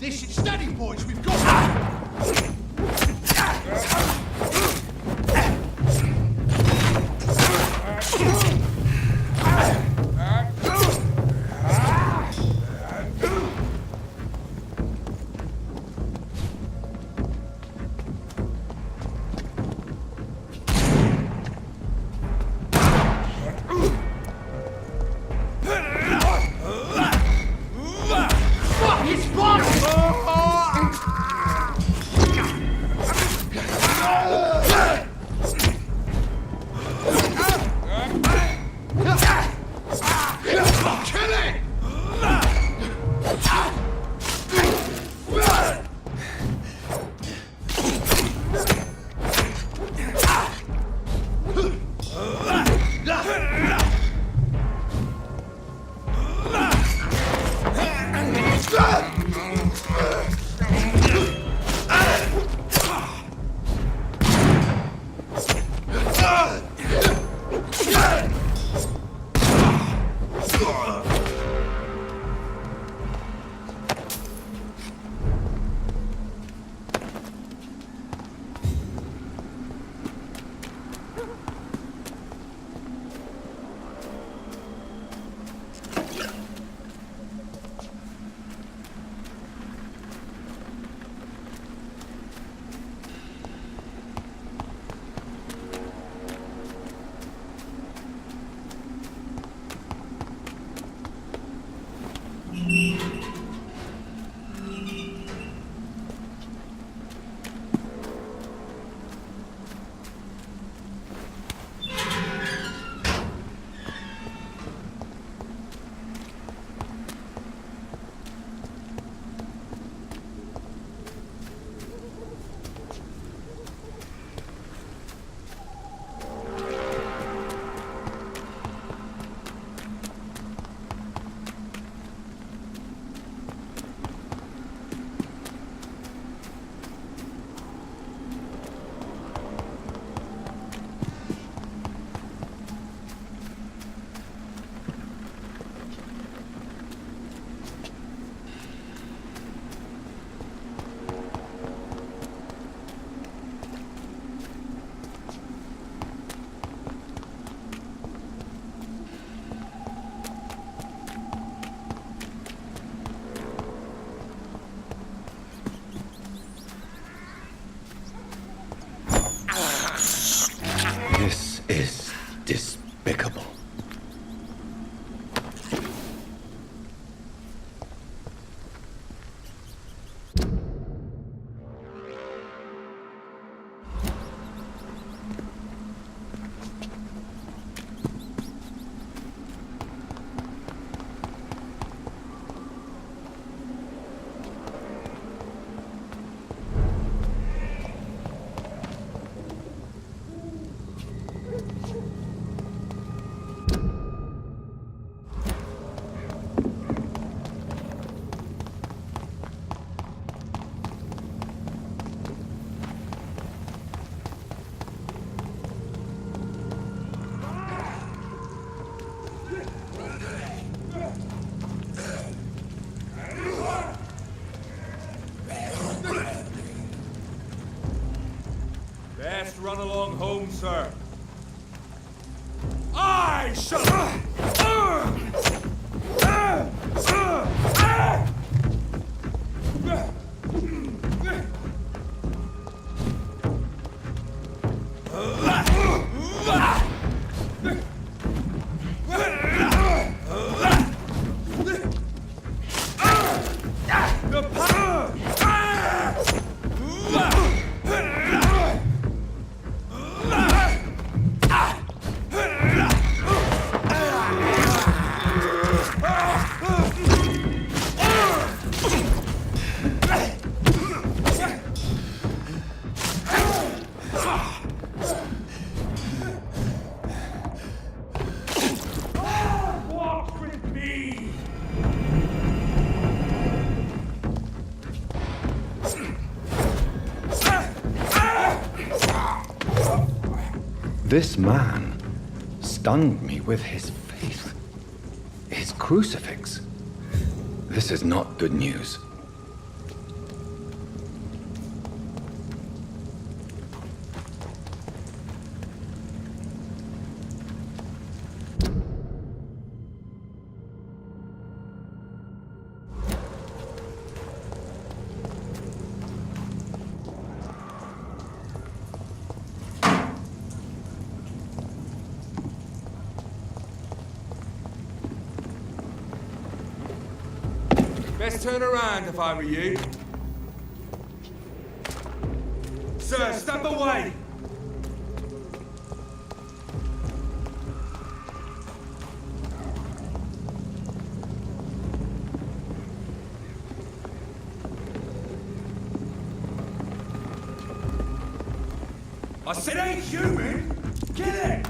This is steady, boys. We've got. This is despicable. Best run along home, sir. I shall. This man stunned me with his faith. His crucifix. This is not good news. Best turn around if I were you. Sir, step away! I said ain't human! Get it!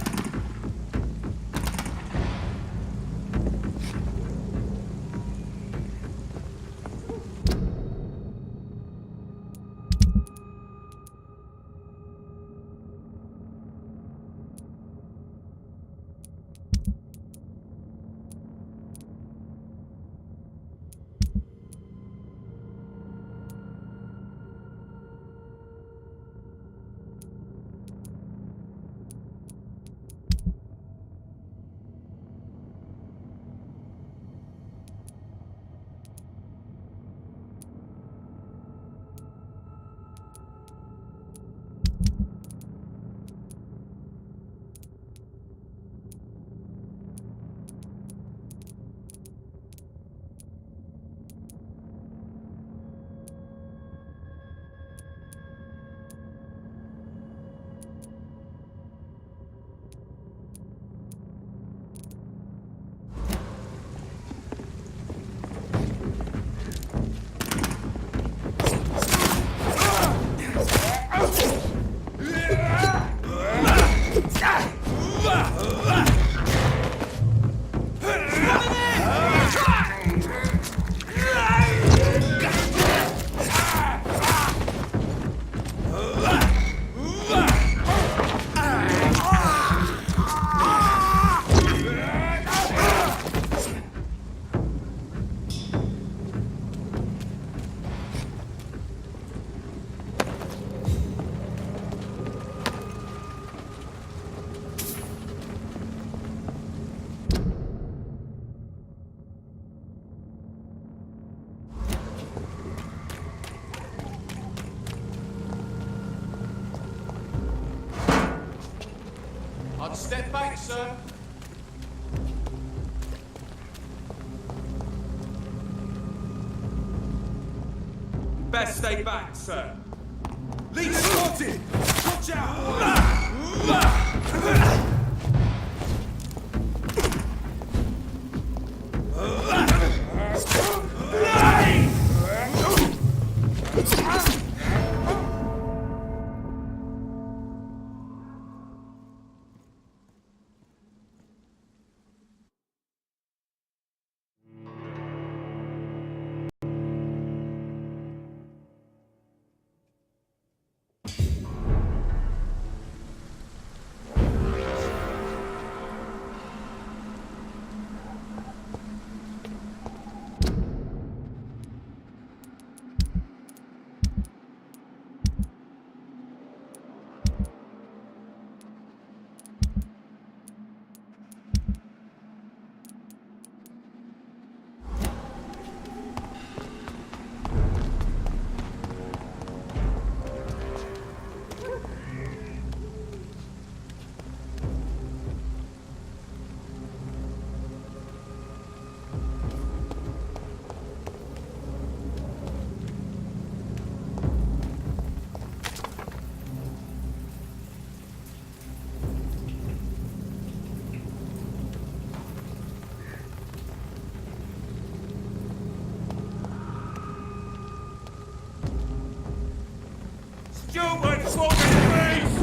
I'd step back, sir. Best stay back, sir. Lead spotted! Watch out! Stupid fucking face!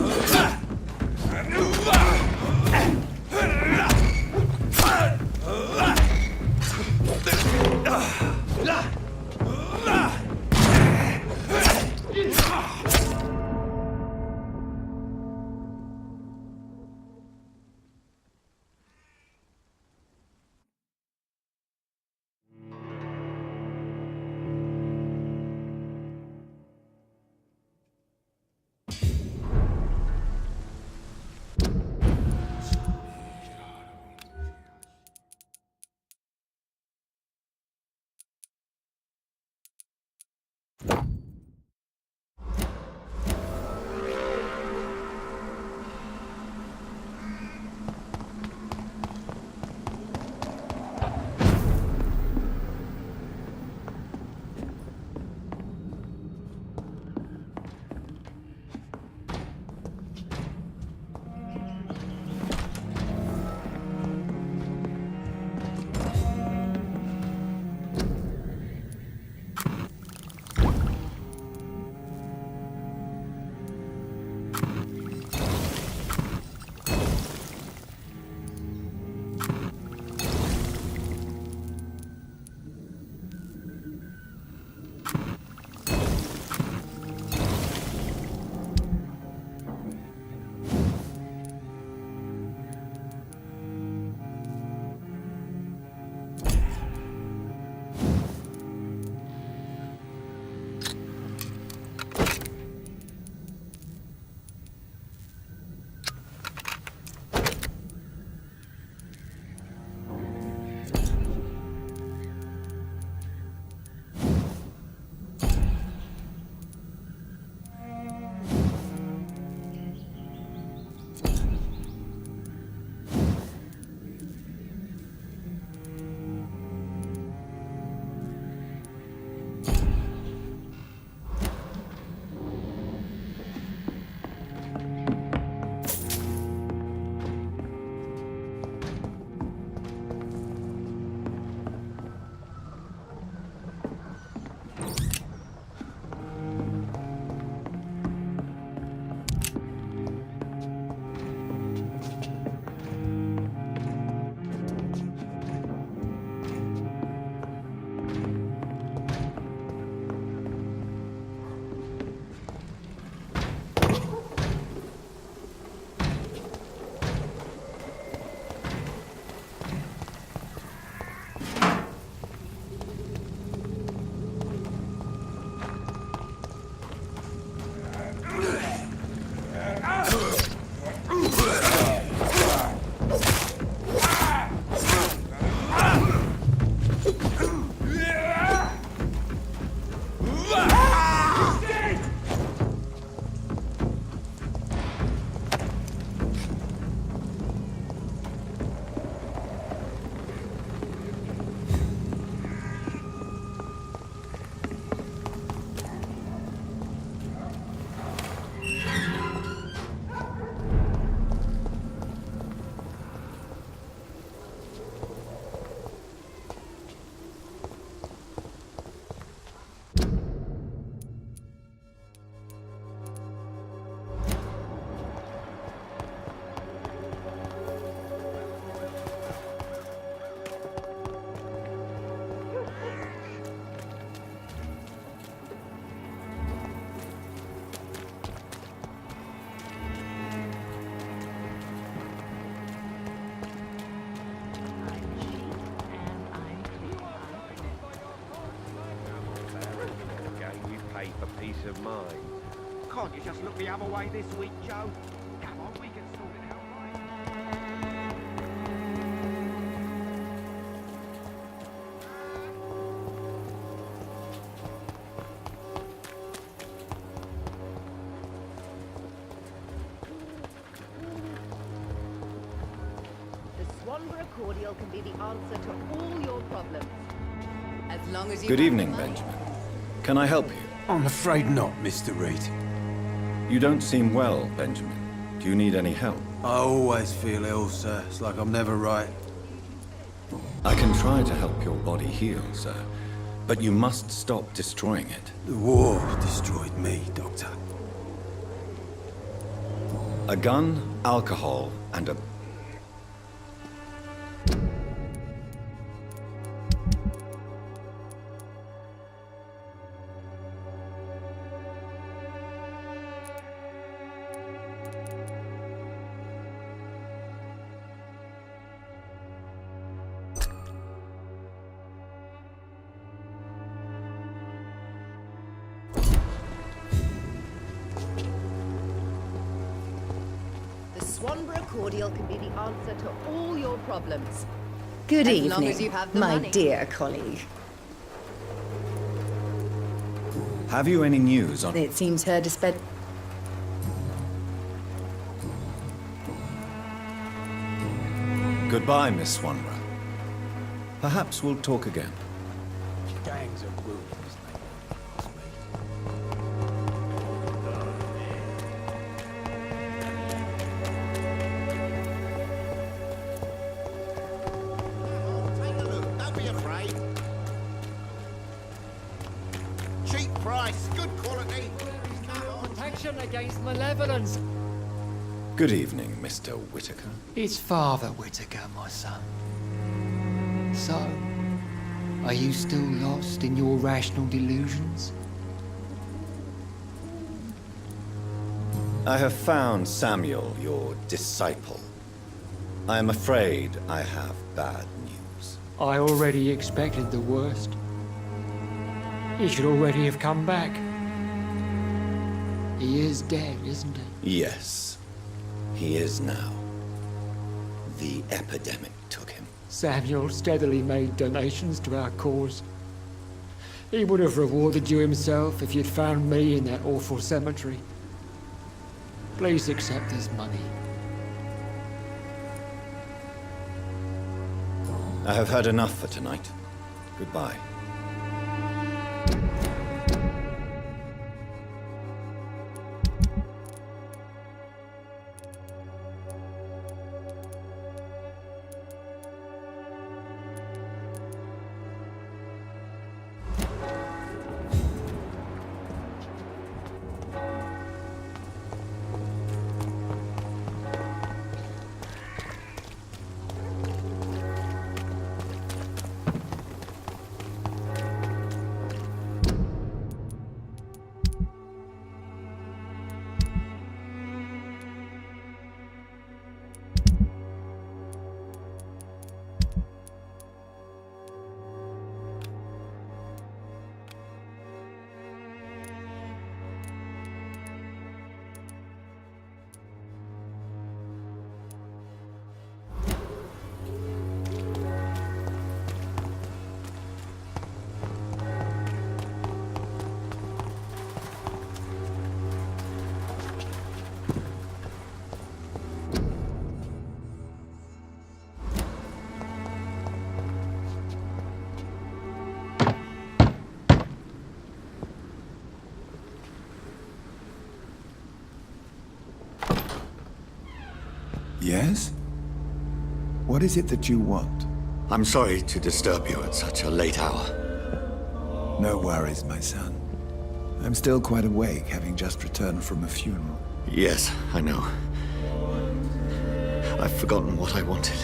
of mind. Can't you just look the other way this week, Joe? Come on, we can sort it out, right? The Swanborough cordial can be the answer to all your problems. As long as you Good have evening, the money. Benjamin. Can I help you? I'm afraid not, Mr. Reed. You don't seem well, Benjamin. Do you need any help? I always feel ill, sir. It's like I'm never right. I can try to help your body heal, sir. But you must stop destroying it. The war destroyed me, Doctor. A gun, alcohol, and a... The Swanborough cordial can be the answer to all your problems. Good As evening, long as you have the my money. dear colleague. Have you any news on... It seems her disped... Goodbye, Miss Swanborough. Perhaps we'll talk again. Gangs of wolves, Take a look, don't be afraid. Cheap price, good quality. Come on. Protection against malevolence. Good evening, Mr. Whitaker. It's Father Whitaker, my son. So, are you still lost in your rational delusions? I have found Samuel, your disciple. I am afraid I have bad news. I already expected the worst. He should already have come back. He is dead, isn't he? Yes, he is now. The epidemic took him. Samuel steadily made donations to our cause. He would have rewarded you himself if you'd found me in that awful cemetery. Please accept his money. I have had enough for tonight. Goodbye. Yes? What is it that you want? I'm sorry to disturb you at such a late hour. No worries, my son. I'm still quite awake, having just returned from a funeral. Yes, I know. I've forgotten what I wanted.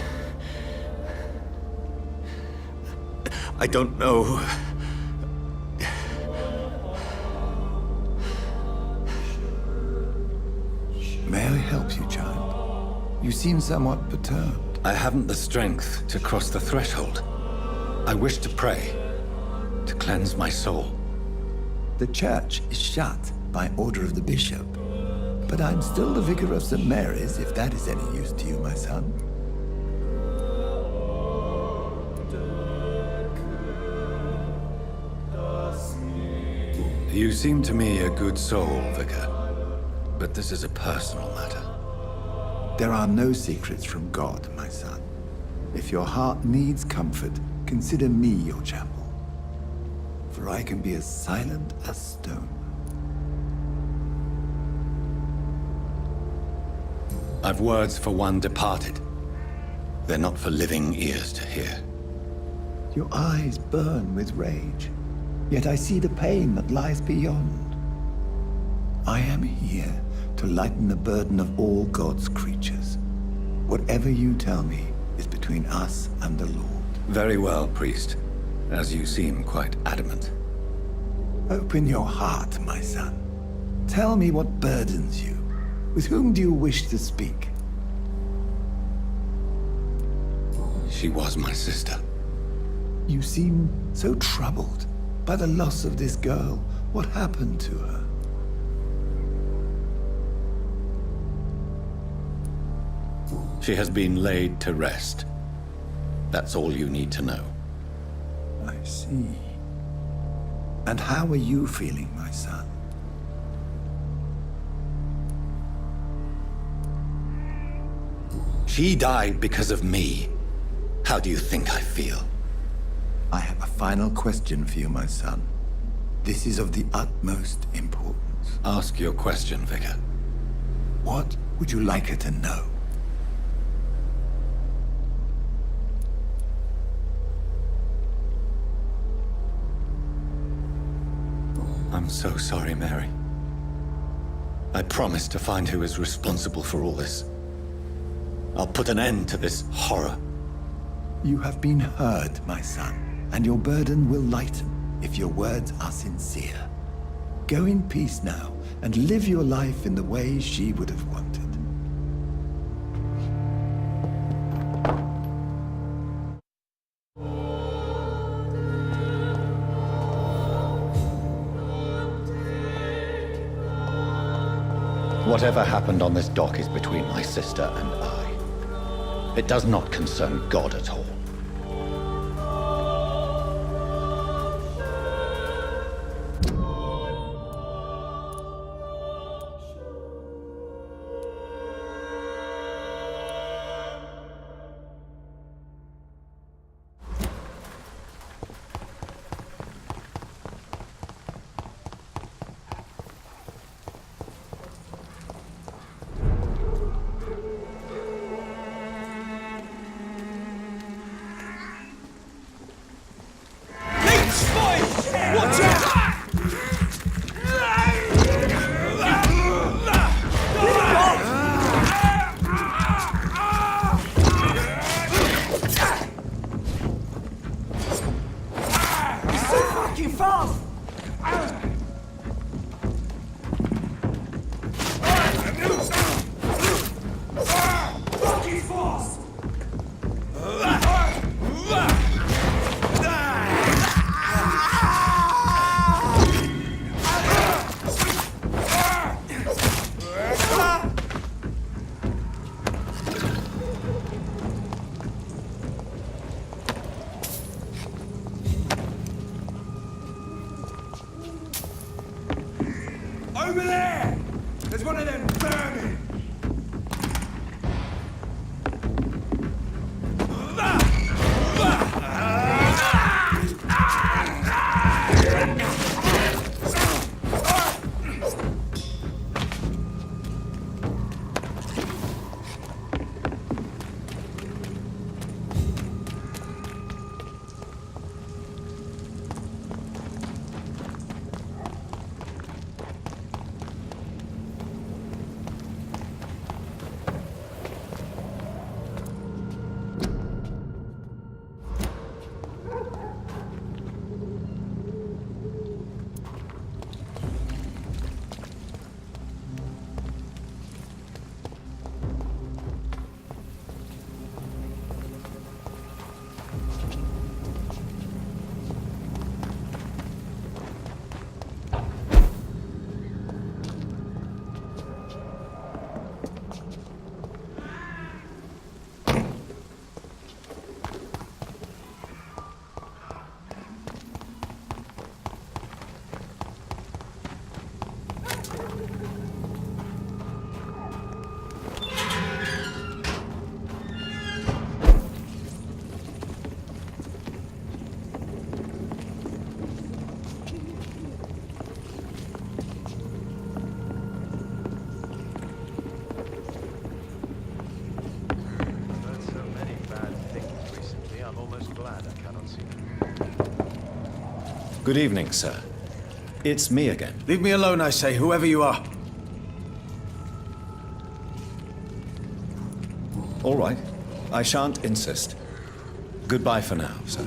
I don't know. May I help you, child? You seem somewhat perturbed. I haven't the strength to cross the threshold. I wish to pray, to cleanse my soul. The church is shut by order of the bishop. But I'm still the vicar of St. Mary's, if that is any use to you, my son. You seem to me a good soul, Vicar. But this is a personal matter. There are no secrets from God, my son. If your heart needs comfort, consider me your chapel. For I can be as silent as stone. I've words for one departed. They're not for living ears to hear. Your eyes burn with rage, yet I see the pain that lies beyond. I am here to lighten the burden of all God's creatures. Whatever you tell me is between us and the Lord. Very well, priest. As you seem quite adamant. Open your heart, my son. Tell me what burdens you. With whom do you wish to speak? She was my sister. You seem so troubled by the loss of this girl. What happened to her? She has been laid to rest. That's all you need to know. I see. And how are you feeling, my son? She died because of me. How do you think I feel? I have a final question for you, my son. This is of the utmost importance. Ask your question, Vicar. What would you like her to know? I'm so sorry, Mary. I promise to find who is responsible for all this. I'll put an end to this horror. You have been heard, my son, and your burden will lighten if your words are sincere. Go in peace now, and live your life in the way she would have wanted. Whatever happened on this dock is between my sister and I. It does not concern God at all. Good evening, sir. It's me again. Leave me alone, I say, whoever you are. All right. I shan't insist. Goodbye for now, sir.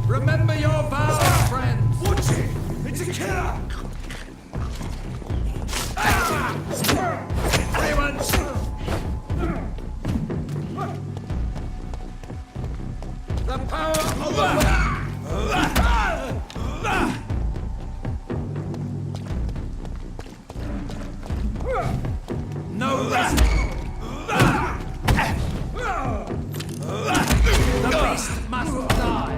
Remember your vows, friends! Watch it! It's a killer! Everyone! The power of no rest! The beast must die!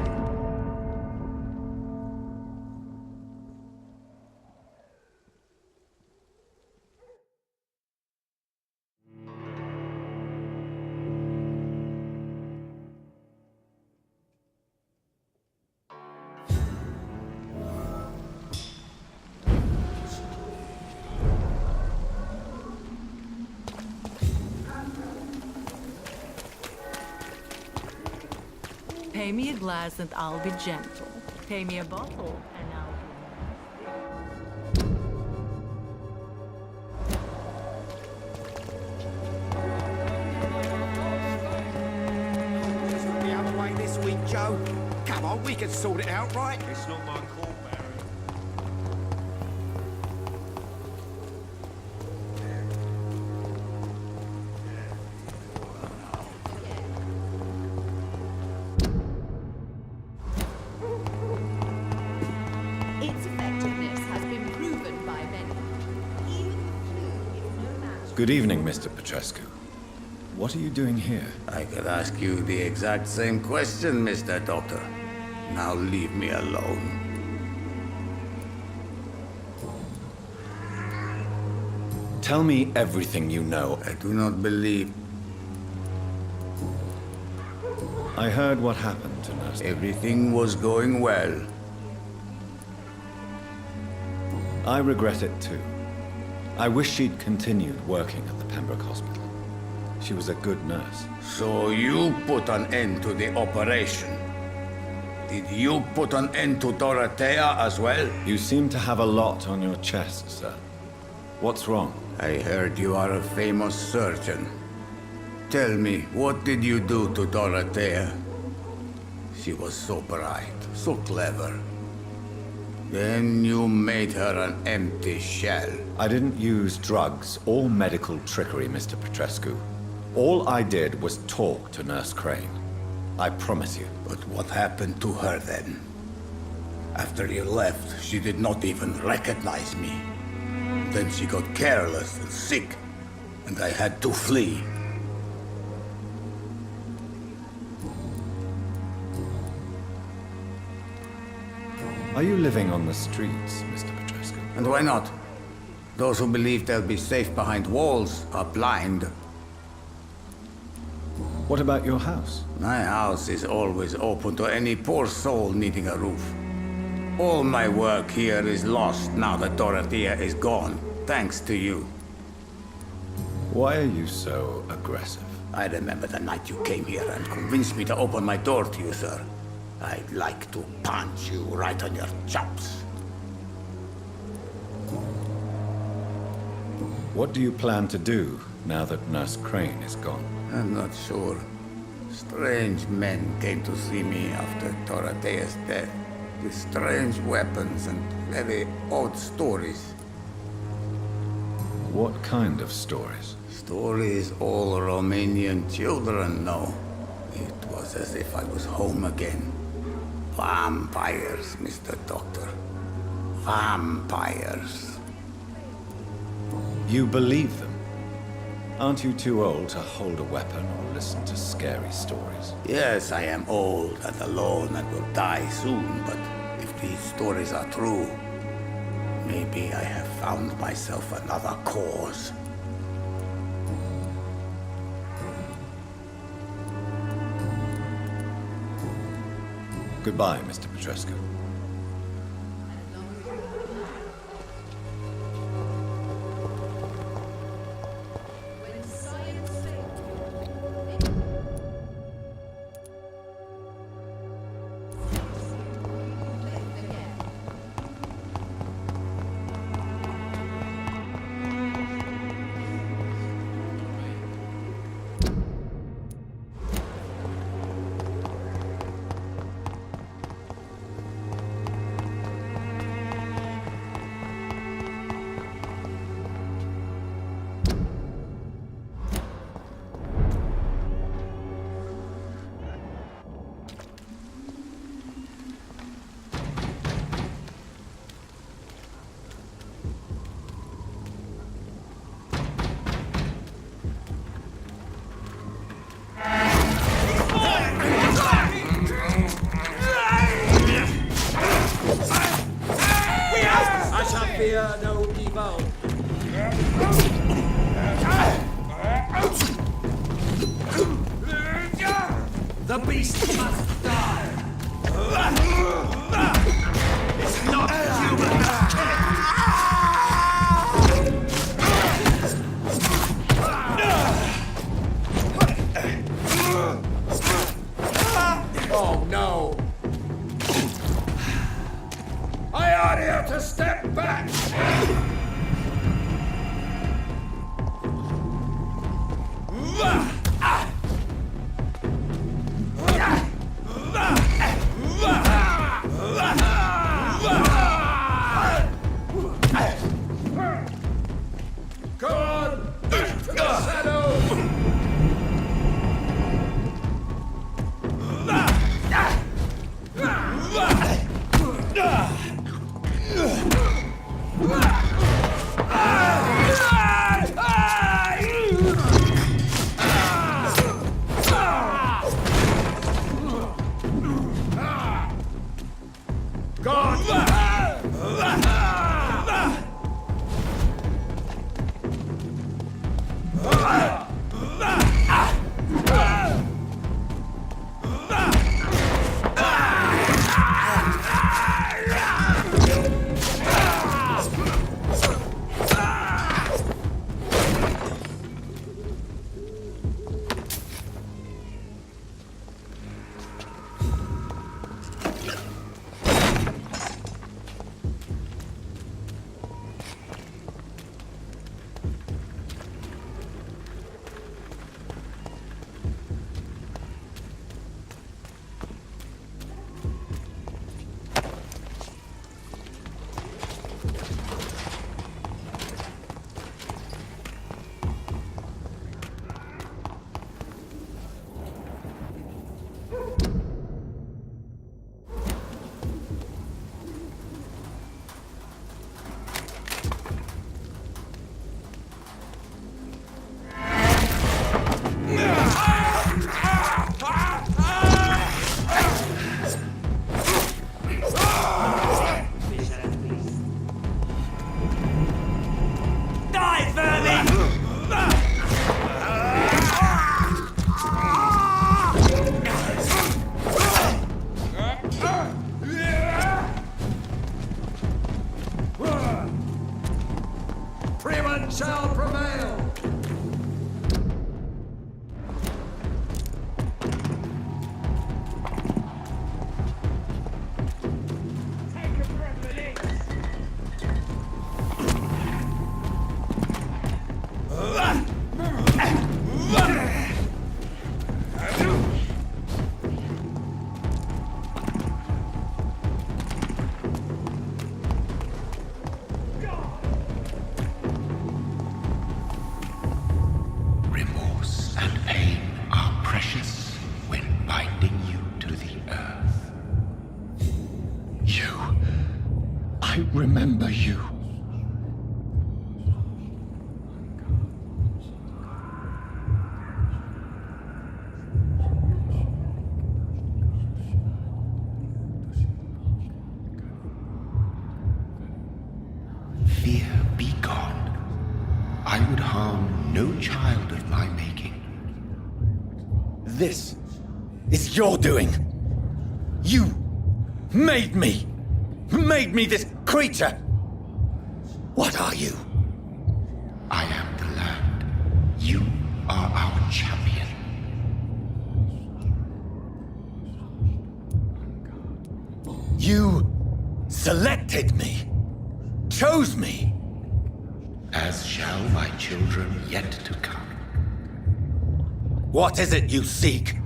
Pay me a glass and I'll be gentle. Pay me a bottle and I'll be Just look the other way this week, Joe. Come on, we can sort it out, right? It's not my call, Mary. Its effectiveness has been proven by many. Even the flu is no match. Good evening, Mr. Petrescu. What are you doing here? I could ask you the exact same question, Mr. Doctor. Now leave me alone. Tell me everything you know. I do not believe I heard what happened to Nurse. everything was going well. I regret it too. I wish she'd continued working at the Pembroke Hospital. She was a good nurse. So you put an end to the operation. Did you put an end to Dorothea as well? You seem to have a lot on your chest, sir. What's wrong? I heard you are a famous surgeon. Tell me, what did you do to Dorothea? She was so bright, so clever. Then you made her an empty shell. I didn't use drugs or medical trickery, Mr. Petrescu. All I did was talk to Nurse Crane. I promise you. But what happened to her then? After you left, she did not even recognize me. Then she got careless and sick, and I had to flee. Are you living on the streets, Mr. Petrescu? And why not? Those who believe they'll be safe behind walls are blind. What about your house? My house is always open to any poor soul needing a roof. All my work here is lost now that Dorothea is gone, thanks to you. Why are you so aggressive? I remember the night you came here and convinced me to open my door to you, sir. I'd like to punch you right on your chops. What do you plan to do now that Nurse Crane is gone? I'm not sure. Strange men came to see me after Dorothea's death, with strange weapons and very odd stories. What kind of stories? Stories all Romanian children know. It was as if I was home again. Vampires, Mr. Doctor. Vampires. You believe them? Aren't you too old to hold a weapon or listen to scary stories? Yes, I am old and alone and will die soon, but if these stories are true, maybe I have found myself another cause. Goodbye, Mr. Petrescu. Fear no evil. The beast must die. It's not human. Oh no. I ought here to step back! Go on! To the shadow! shall prevail. Remorse and pain are precious when binding you to the earth. You. I remember you. Fear be gone. I would harm no child of my making. This is your doing. You made me. Made me this creature. What are you? I am the land. You are our champion. You selected me. Chose me. As shall my children yet to come. What is it you seek?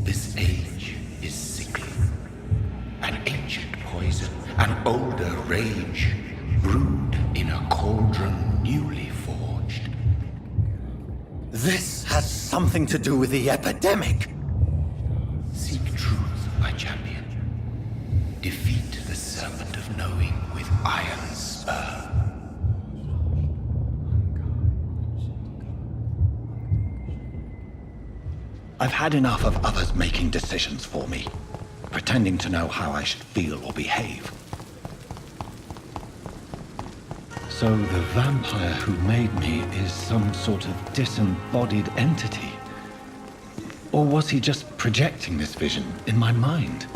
This age is sickly. An ancient poison, an older rage, brewed in a cauldron newly forged. This has something to do with the epidemic. Seek truth, my champion. Defeat the serpent of knowing with iron spur. I've had enough of others making decisions for me, pretending to know how I should feel or behave. So the vampire who made me is some sort of disembodied entity? Or was he just projecting this vision in my mind?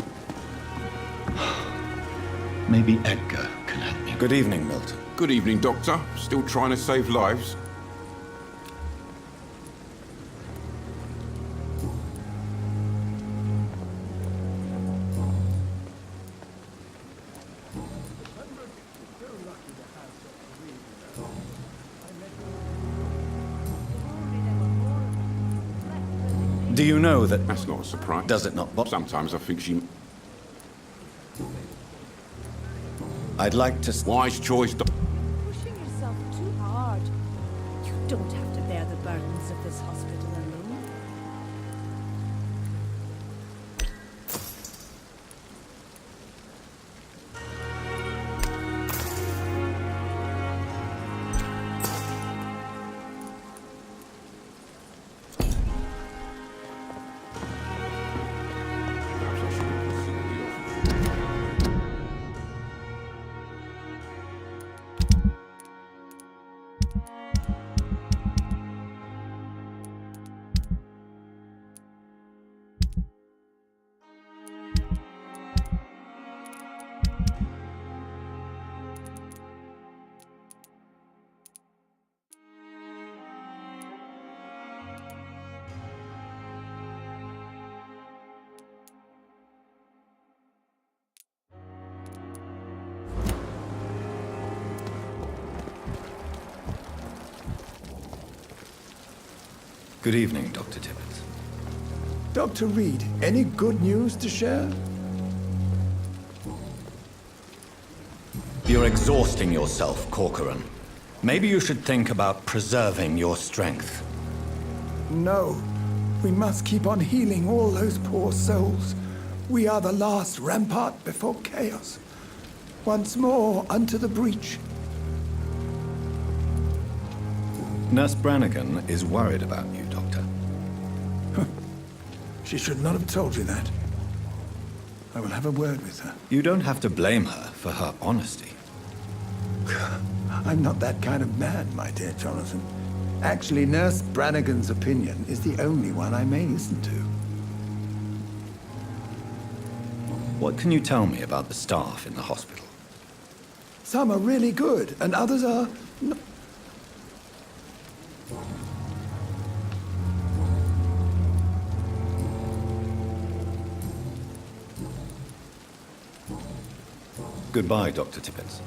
Maybe Edgar can help me. Good evening, Milton. Good evening, Doctor. Still trying to save lives? Do you know that... That's not a surprise. Does it not? Sometimes I think she... I'd like to... Wise choice, Pushing yourself too hard. You don't have to bear the burdens of this hospital alone. Good evening, Dr. Tibbets. Dr. Reed, any good news to share? You're exhausting yourself, Corcoran. Maybe you should think about preserving your strength. No. We must keep on healing all those poor souls. We are the last rampart before chaos. Once more, unto the breach. Nurse Brannigan is worried about you, Doctor. She should not have told you that. I will have a word with her. You don't have to blame her for her honesty. I'm not that kind of man, my dear Jonathan. Actually, Nurse Brannigan's opinion is the only one I may listen to. What can you tell me about the staff in the hospital? Some are really good, and others are Goodbye, Dr. Tippett.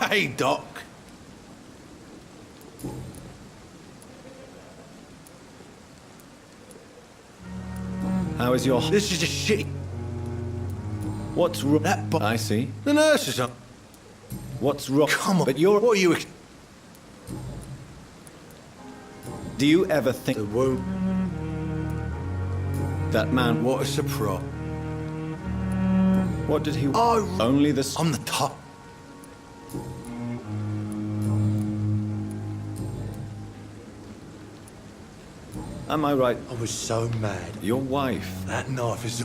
Hey, Doc. How is your... This is just shit. What's wrong? I see. The nurses are... What's wrong? Come on. But you're... What are you... Do you ever think... The wound... That man... What a surprise. What did he... Oh... Only the... I'm the top. Am I right? I was so mad. Your wife... That knife is...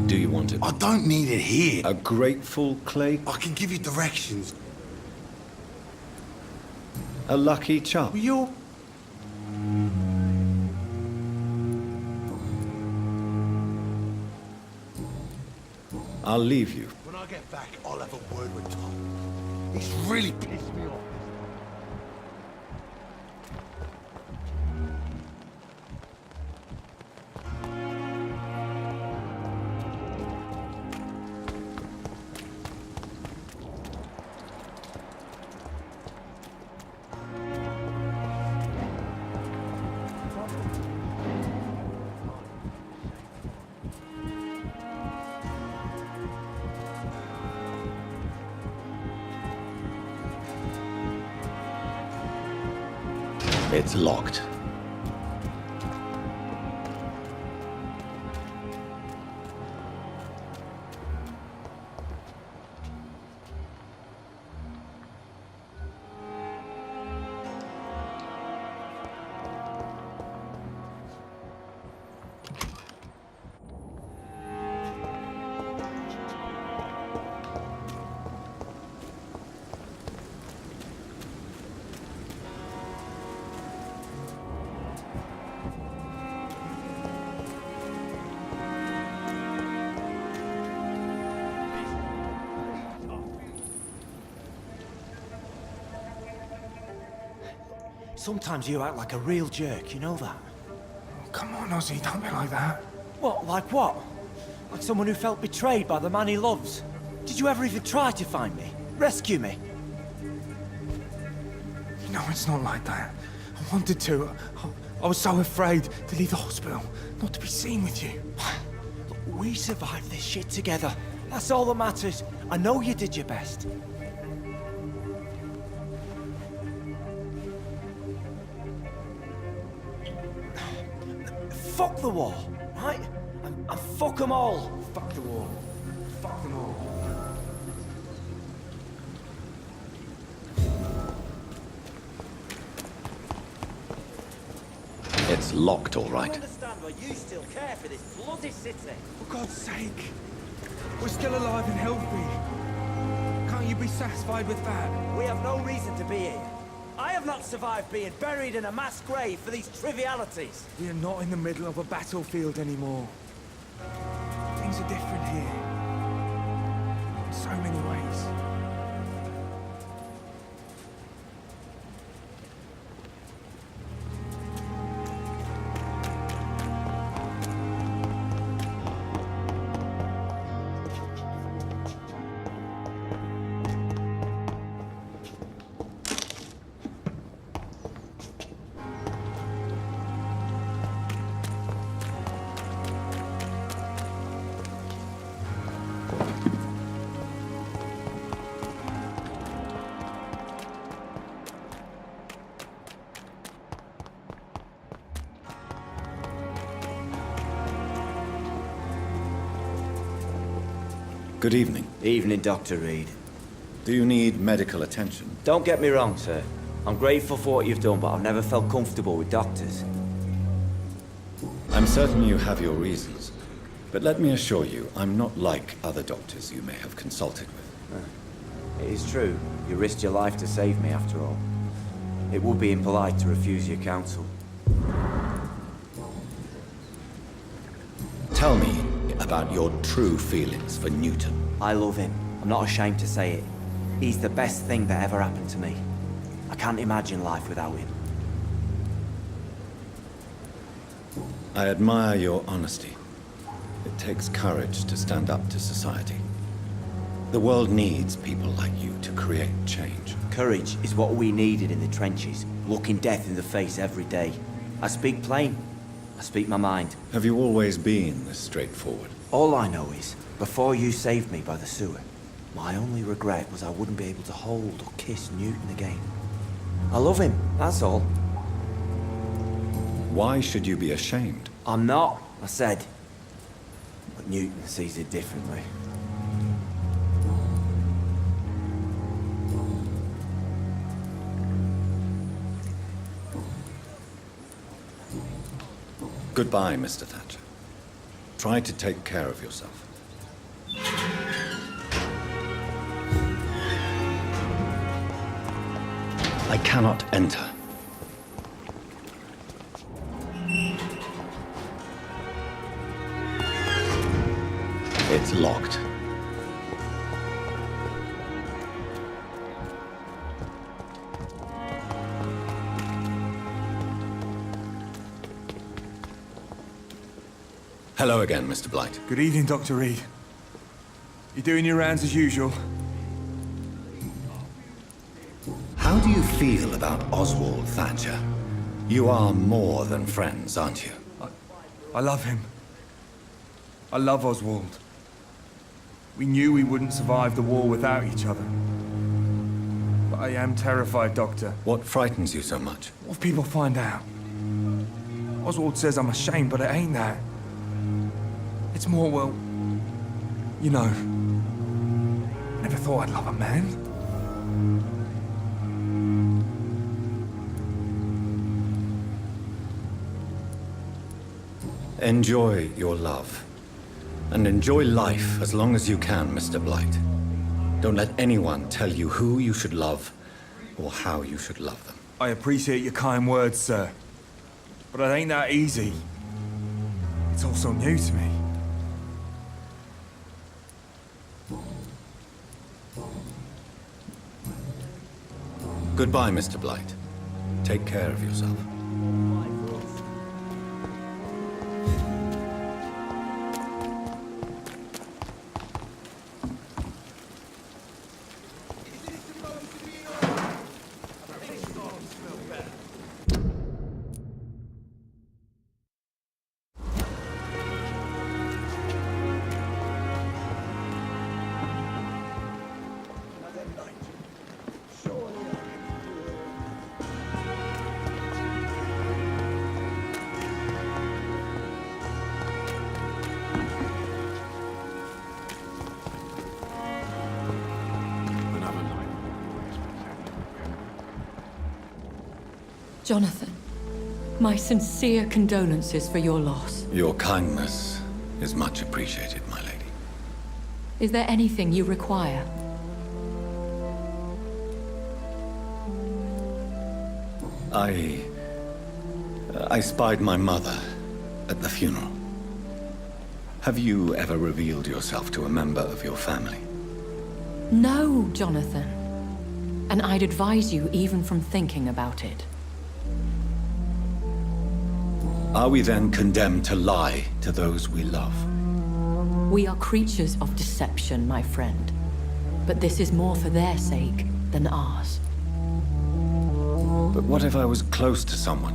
Do you want it? I don't need it here. A grateful clay? I can give you directions. A lucky charm? You're... I'll leave you. When I get back, I'll have a word with Tom. He's really pissed me off. It's locked. Sometimes you act like a real jerk, you know that? Oh, come on, Ozzy, don't be like that. What, like what? Like someone who felt betrayed by the man he loves? Did you ever even try to find me? Rescue me? No, it's not like that. I wanted to. I was so afraid to leave the hospital, not to be seen with you. We survived this shit together. That's all that matters. I know you did your best. Fuck the war, right? And fuck them all. Fuck the war. Fuck them all. It's locked, all right. I understand why you still care for this bloody city. For God's sake. We're still alive and healthy. Can't you be satisfied with that? We have no reason to be here. I have not survived being buried in a mass grave for these trivialities. We are not in the middle of a battlefield anymore. Things are different here. In so many ways. Good evening. Evening, Dr. Reed. Do you need medical attention? Don't get me wrong, sir. I'm grateful for what you've done, but I've never felt comfortable with doctors. I'm certain you have your reasons. But let me assure you, I'm not like other doctors you may have consulted with. It is true. You risked your life to save me, after all. It would be impolite to refuse your counsel. Tell me about your true feelings for Newton. I love him. I'm not ashamed to say it. He's the best thing that ever happened to me. I can't imagine life without him. I admire your honesty. It takes courage to stand up to society. The world needs people like you to create change. Courage is what we needed in the trenches, looking death in the face every day. I speak plain. I speak my mind. Have you always been this straightforward? All I know is, before you saved me by the sewer, my only regret was I wouldn't be able to hold or kiss Newton again. I love him, that's all. Why should you be ashamed? I'm not, I said. But Newton sees it differently. Goodbye, Mr. Thatcher. Try to take care of yourself. I cannot enter. It's locked. Hello again, Mr. Blight. Good evening, Dr. Reed. You doing your rounds as usual? How do you feel about Oswald Thatcher? You are more than friends, aren't you? I love him. I love Oswald. We knew we wouldn't survive the war without each other. But I am terrified, Doctor. What frightens you so much? What if people find out? Oswald says I'm ashamed, but it ain't that. It's more, well, you know, never thought I'd love a man. Enjoy your love. And enjoy life as long as you can, Mr. Blight. Don't let anyone tell you who you should love or how you should love them. I appreciate your kind words, sir. But it ain't that easy. It's all so new to me. Goodbye, Mr. Blight. Take care of yourself. Jonathan, my sincere condolences for your loss. Your kindness is much appreciated, my lady. Is there anything you require? I spied my mother at the funeral. Have you ever revealed yourself to a member of your family? No, Jonathan. And I'd advise you even from thinking about it. Are we then condemned to lie to those we love? We are creatures of deception, my friend. But this is more for their sake than ours. But what if I was close to someone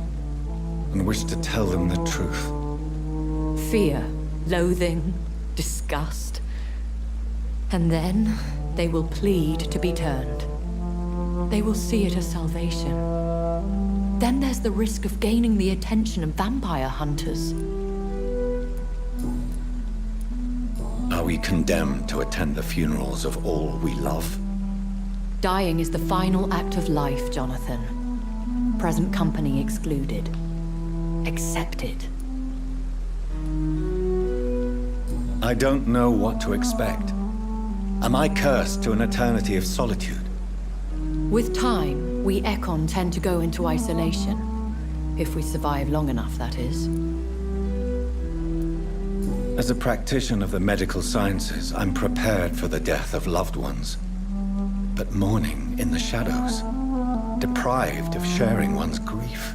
and wished to tell them the truth? Fear, loathing, disgust. And then they will plead to be turned. They will see it as salvation. Then there's the risk of gaining the attention of vampire hunters. Are we condemned to attend the funerals of all we love? Dying is the final act of life, Jonathan. Present company excluded. Accepted. I don't know what to expect. Am I cursed to an eternity of solitude? With time, we Ekon tend to go into isolation. If we survive long enough, that is. As a practitioner of the medical sciences, I'm prepared for the death of loved ones. But mourning in the shadows, deprived of sharing one's grief.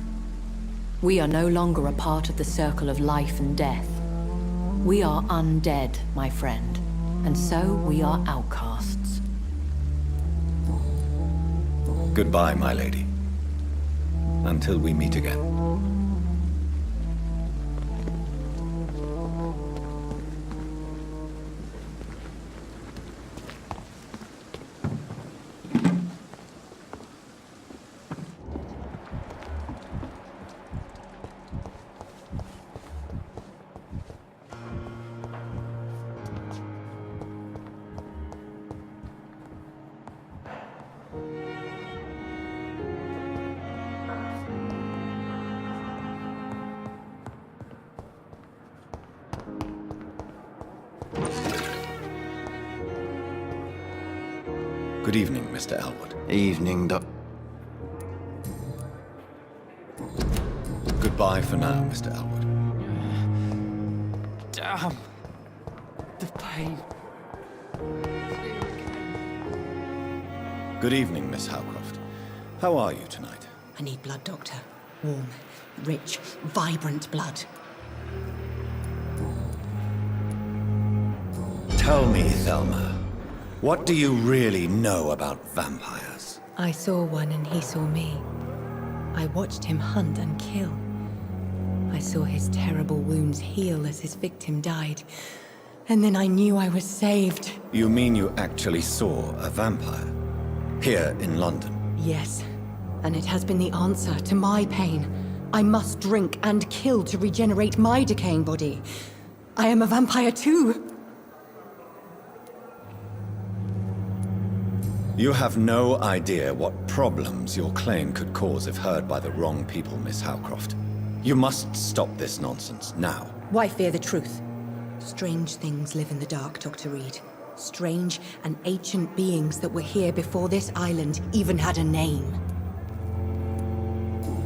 We are no longer a part of the circle of life and death. We are undead, my friend, and so we are outcasts. Goodbye, my lady. Until we meet again. Good evening, Mr. Elwood. Evening, Doc. Goodbye for now, Mr. Elwood. Damn. The pain. Good evening, Miss Howcroft. How are you tonight? I need blood, Doctor. Warm, rich, vibrant blood. Tell me, Thelma, what do you really know about vampires? I saw one and he saw me. I watched him hunt and kill. I saw his terrible wounds heal as his victim died. And then I knew I was saved. You mean you actually saw a vampire? Here in London? Yes. And it has been the answer to my pain. I must drink and kill to regenerate my decaying body. I am a vampire too. You have no idea what problems your claim could cause if heard by the wrong people, Miss Howcroft. You must stop this nonsense, now. Why fear the truth? Strange things live in the dark, Dr. Reed. Strange and ancient beings that were here before this island even had a name.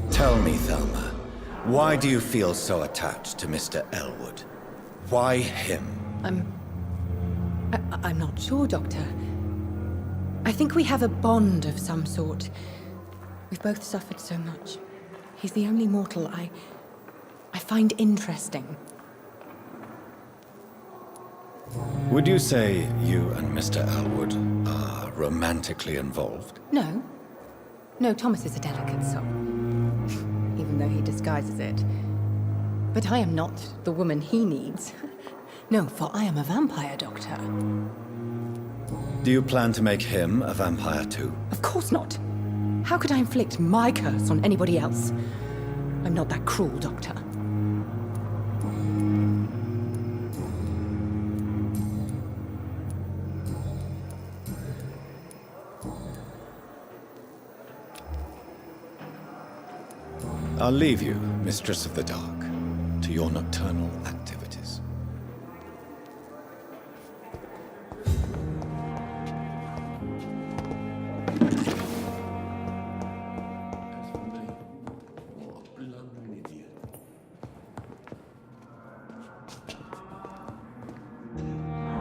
Tell me, Thelma, why do you feel so attached to Mr. Elwood? Why him? I'm not sure, Doctor. I think we have a bond of some sort. We've both suffered so much. He's the only mortal I find interesting. Would you say you and Mr. Elwood are romantically involved? No. No, Thomas is a delicate soul. Even though he disguises it. But I am not the woman he needs. No, for I am a vampire, Doctor. Do you plan to make him a vampire too? Of course not. How could I inflict my curse on anybody else? I'm not that cruel, Doctor. I'll leave you, Mistress of the Dark, to your nocturnal activities.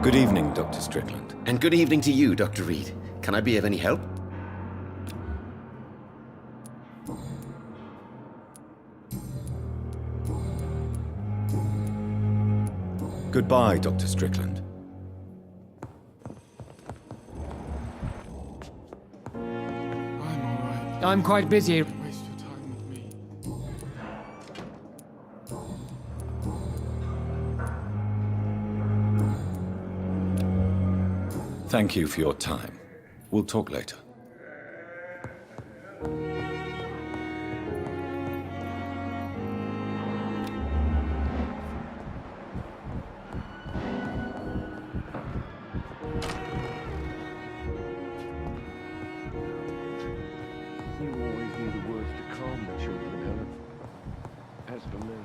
Good evening, Dr. Strickland. And good evening to you, Dr. Reed. Can I be of any help? Goodbye, Dr. Strickland. I'm quite busy. Waste your time with me. Thank you for your time. We'll talk later. You always knew the words to calm the children, Helen. As for me...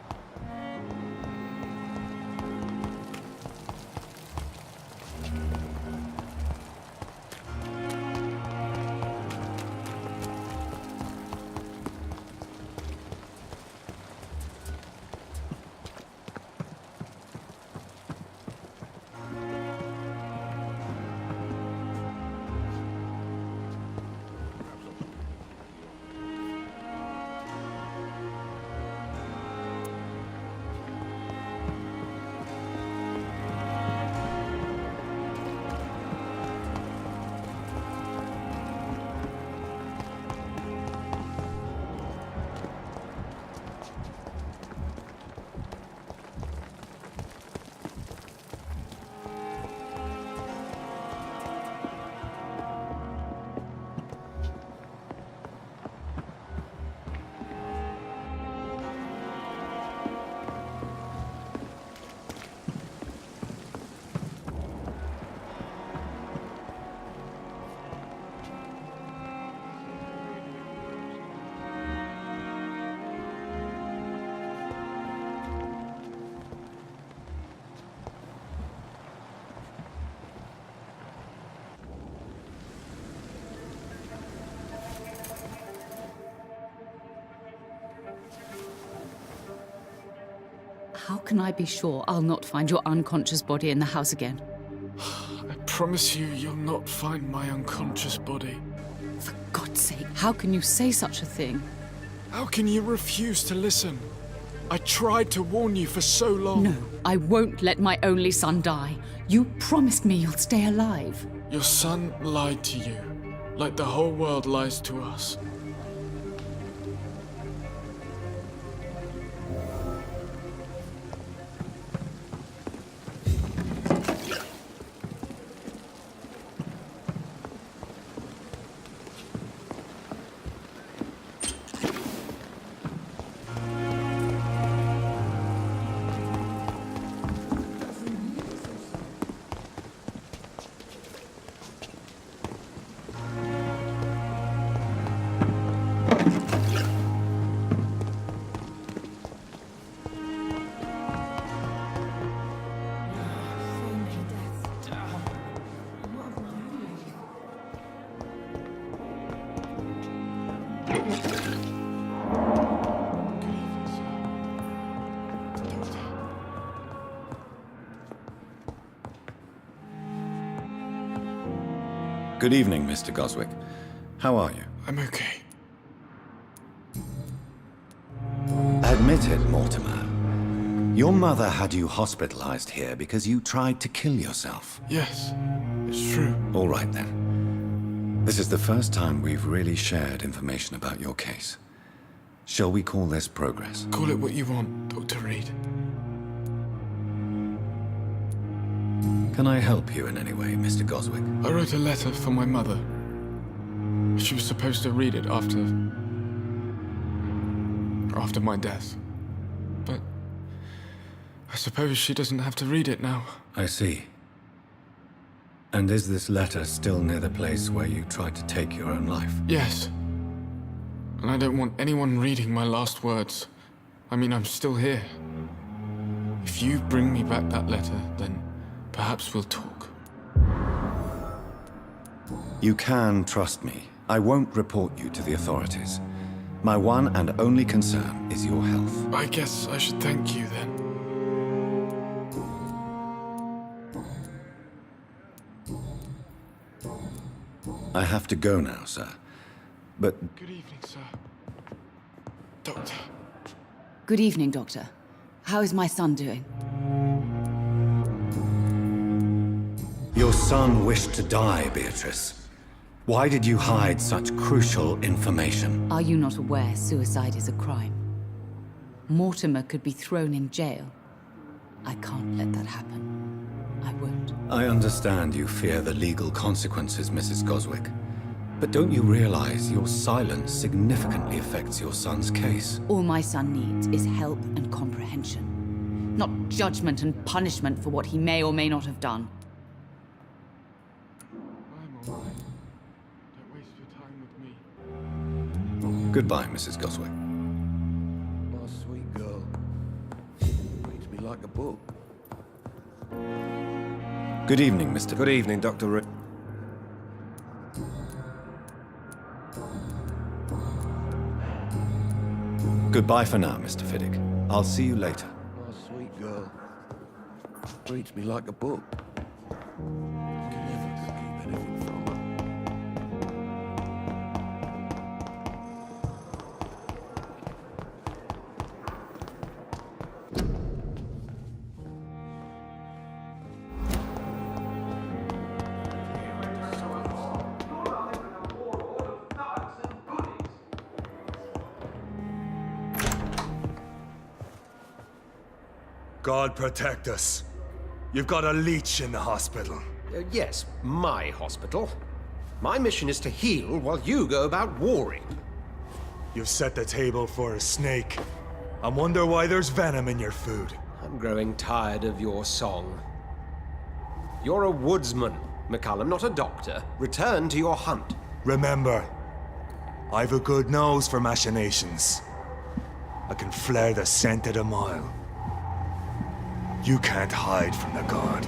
How can I be sure I'll not find your unconscious body in the house again? I promise you, you'll not find my unconscious body. For God's sake, how can you say such a thing? How can you refuse to listen? I tried to warn you for so long. No, I won't let my only son die. You promised me you'll stay alive. Your son lied to you, like the whole world lies to us. Good evening, Mr. Goswick. How are you? I'm okay. Admit it, Mortimer. Your mother had you hospitalized here because you tried to kill yourself. Yes, it's true. All right, then. This is the first time we've really shared information about your case. Shall we call this progress? Call it what you want, Dr. Reed. Can I help you in any way, Mr. Goswick? I wrote a letter for my mother. She was supposed to read it after my death. But I suppose she doesn't have to read it now. I see. And is this letter still near the place where you tried to take your own life? Yes. And I don't want anyone reading my last words. I mean, I'm still here. If you bring me back that letter, then perhaps we'll talk. You can trust me. I won't report you to the authorities. My one and only concern is your health. I guess I should thank you then. I have to go now, sir. But... Good evening, sir. Doctor. Good evening, Doctor. How is my son doing? Your son wished to die, Beatrice. Why did you hide such crucial information? Are you not aware suicide is a crime? Mortimer could be thrown in jail. I can't let that happen. I won't. I understand you fear the legal consequences, Mrs. Goswick. But don't you realize your silence significantly affects your son's case? All my son needs is help and comprehension. Not judgment and punishment for what he may or may not have done. I'm all right. Don't waste your time with me. Goodbye, Mrs. Goswick. My sweet girl. Reads me like a book. Good evening, Mr. Good evening, Dr. Reed. Goodbye for now, Mr. Fiddick. I'll see you later. My sweet girl. Reads me like a book. Can you ever keep anything from her? God protect us. You've got a leech in the hospital. Yes, my hospital. My mission is to heal while you go about warring. You've set the table for a snake. I wonder why there's venom in your food. I'm growing tired of your song. You're a woodsman, McCallum, not a doctor. Return to your hunt. Remember, I've a good nose for machinations. I can flare the scent at a mile. You can't hide from the god.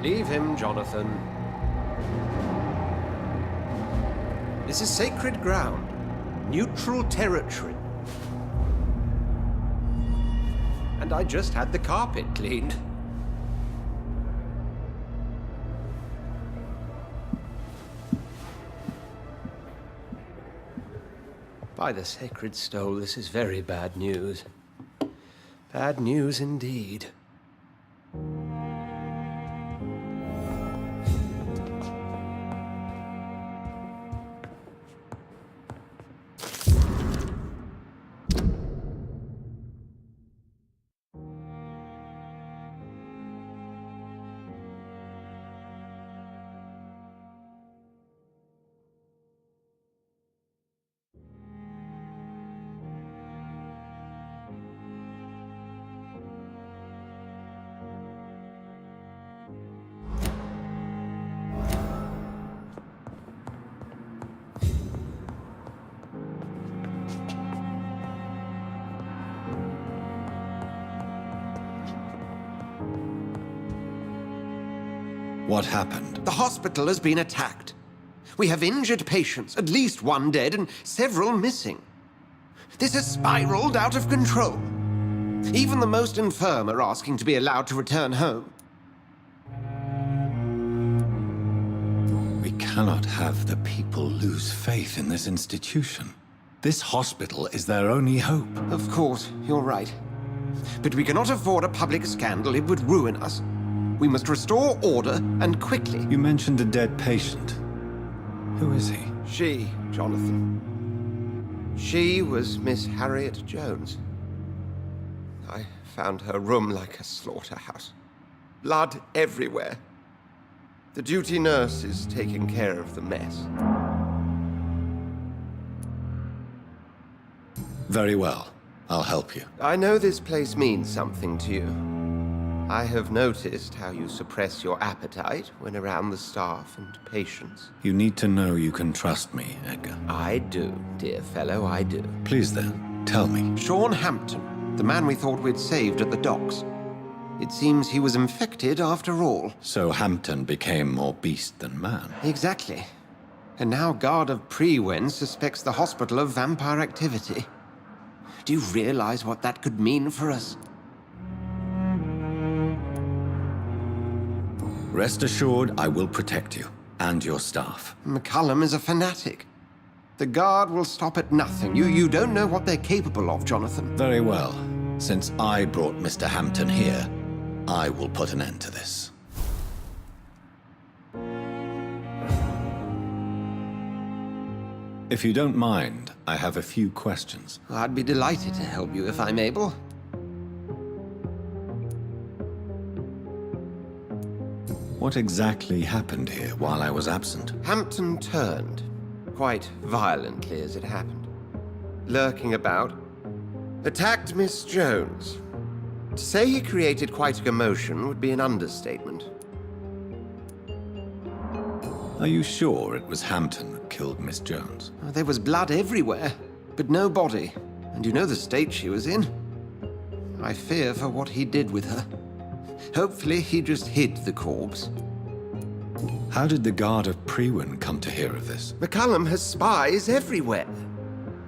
Leave him, Jonathan. This is sacred ground. Neutral territory. And I just had the carpet cleaned. By the sacred stole, this is very bad news. Bad news indeed. What happened? The hospital has been attacked. We have injured patients, at least one dead and several missing. This has spiraled out of control. Even the most infirm are asking to be allowed to return home. We cannot have the people lose faith in this institution. This hospital is their only hope. Of course, you're right. But we cannot afford a public scandal. It would ruin us. We must restore order, and quickly. You mentioned a dead patient. Who is he? She, Jonathan. She was Miss Harriet Jones. I found her room like a slaughterhouse. Blood everywhere. The duty nurse is taking care of the mess. Very well. I'll help you. I know this place means something to you. I have noticed how you suppress your appetite when around the staff and patients. You need to know you can trust me, Edgar. I do, dear fellow, I do. Please then, tell me. Sean Hampton, the man we thought we'd saved at the docks. It seems he was infected after all. So Hampton became more beast than man. Exactly. And now Guard of Prewen suspects the hospital of vampire activity. Do you realize what that could mean for us? Rest assured, I will protect you and your staff. McCullum is a fanatic. The Guard will stop at nothing. You don't know what they're capable of, Jonathan. Very well. Since I brought Mr. Hampton here, I will put an end to this. If you don't mind, I have a few questions. I'd be delighted to help you if I'm able. What exactly happened here while I was absent? Hampton turned, quite violently as it happened. Lurking about, attacked Miss Jones. To say he created quite a commotion would be an understatement. Are you sure it was Hampton that killed Miss Jones? There was blood everywhere, but no body. And you know the state she was in. I fear for what he did with her. Hopefully he just hid the corpse. How did the Guard of Prewen come to hear of this? McCullum has spies everywhere.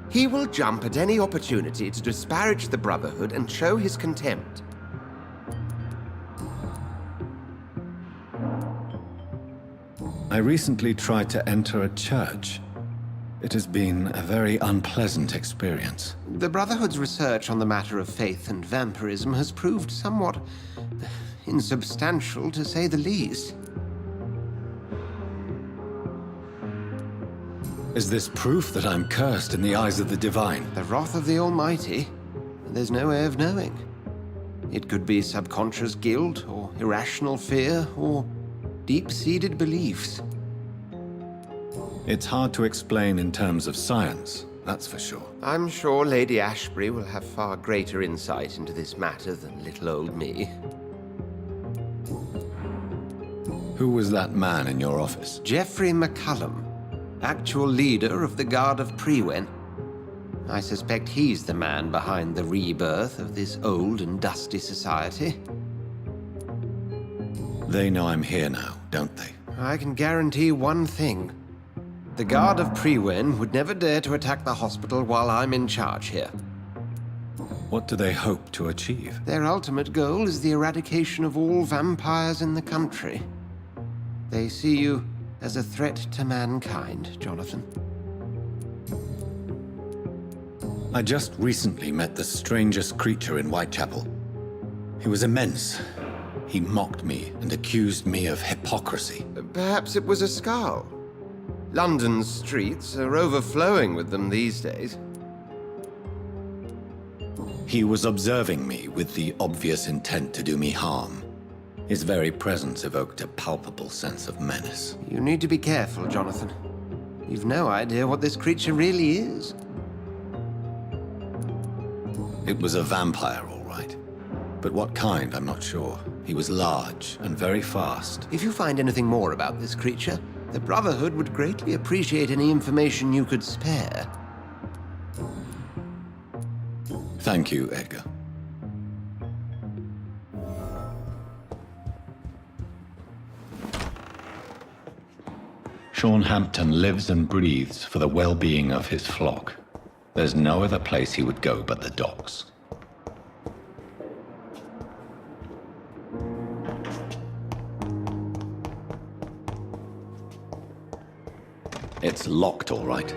He will jump at any opportunity to disparage the Brotherhood and show his contempt. I recently tried to enter a church. It has been a very unpleasant experience. The Brotherhood's research on the matter of faith and vampirism has proved somewhat insubstantial, to say the least. Is this proof that I'm cursed in the eyes of the divine? The wrath of the Almighty? There's no way of knowing. It could be subconscious guilt, or irrational fear, or deep-seated beliefs. It's hard to explain in terms of science, that's for sure. I'm sure Lady Ashbury will have far greater insight into this matter than little old me. Who was that man in your office? Geoffrey McCullum, actual leader of the Guard of Prewen. I suspect he's the man behind the rebirth of this old and dusty society. They know I'm here now, don't they? I can guarantee one thing. The Guard of Prewen would never dare to attack the hospital while I'm in charge here. What do they hope to achieve? Their ultimate goal is the eradication of all vampires in the country. They see you as a threat to mankind, Jonathan. I just recently met the strangest creature in Whitechapel. He was immense. He mocked me and accused me of hypocrisy. Perhaps it was a skull. London's streets are overflowing with them these days. He was observing me with the obvious intent to do me harm. His very presence evoked a palpable sense of menace. You need to be careful, Jonathan. You've no idea what this creature really is. It was a vampire, all right. But what kind, I'm not sure. He was large and very fast. If you find anything more about this creature, the Brotherhood would greatly appreciate any information you could spare. Thank you, Edgar. Sean Hampton lives and breathes for the well-being of his flock. There's no other place he would go but the docks. It's locked, all right.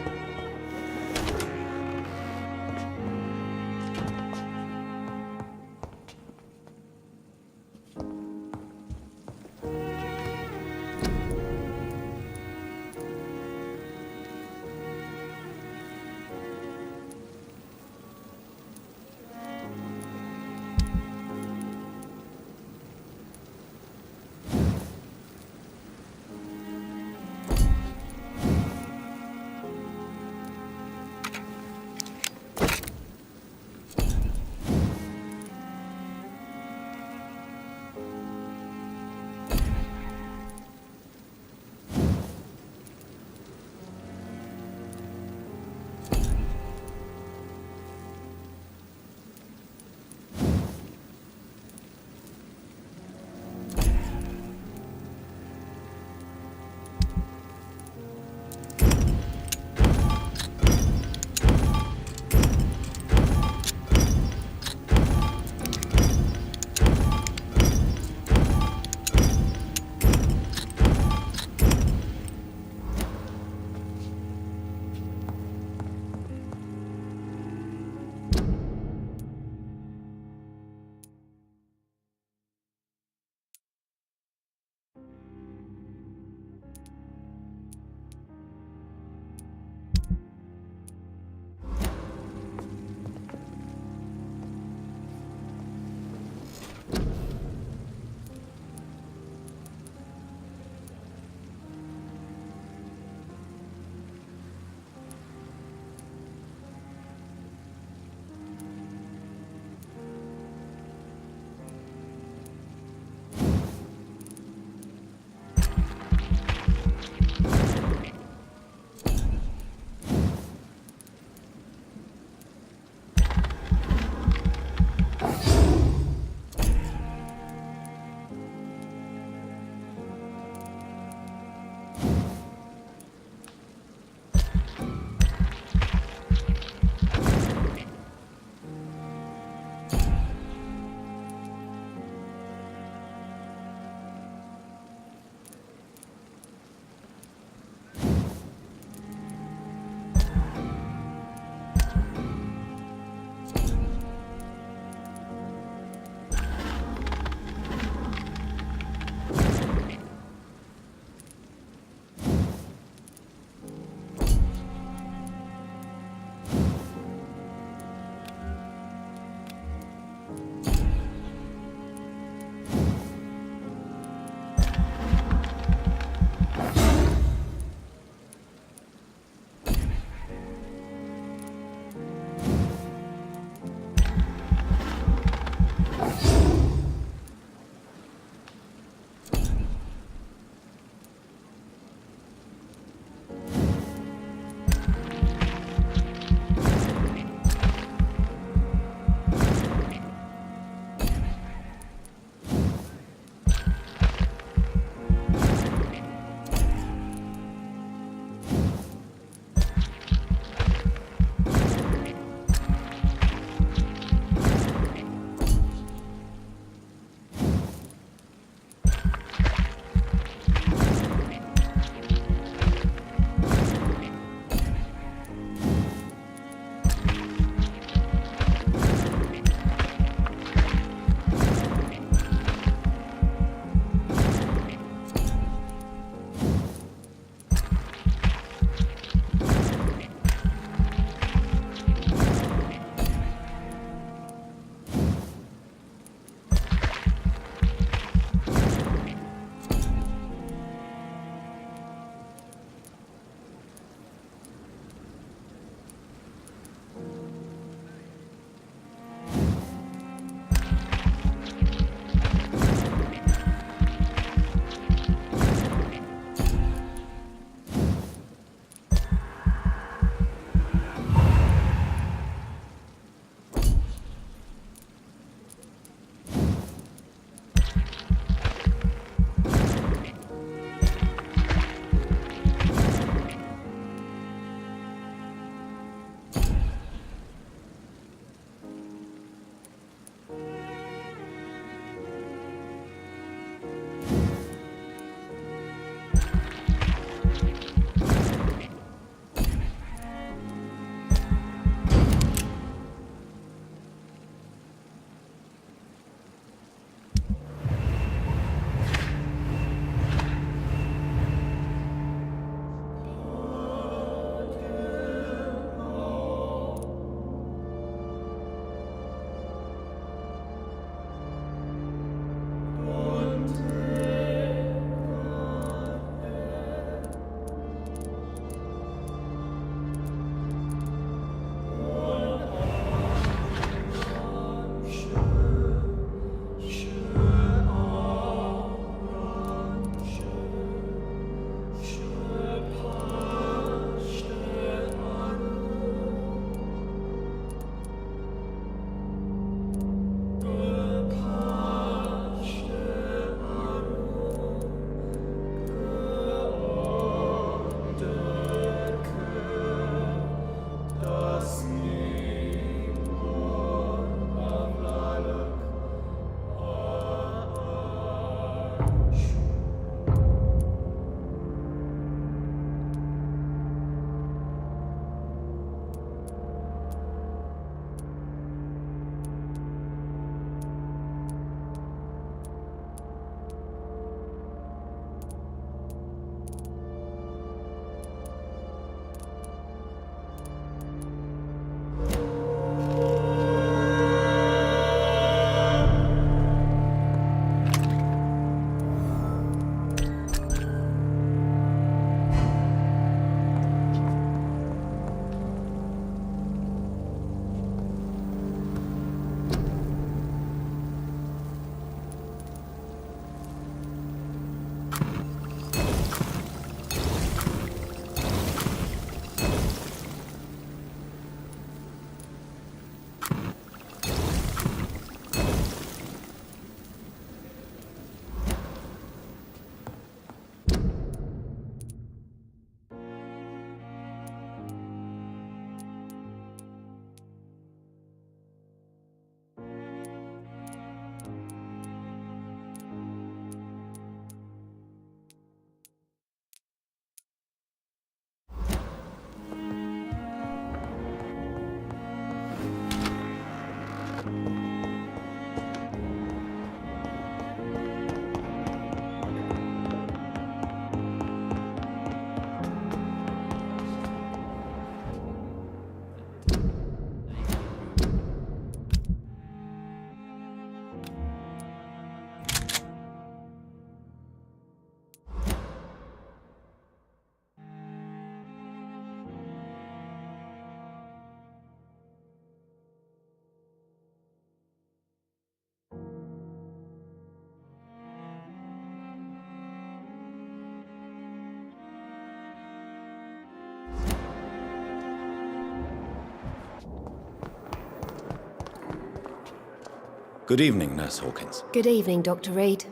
Good evening, Nurse Hawkins. Good evening, Dr. Reed.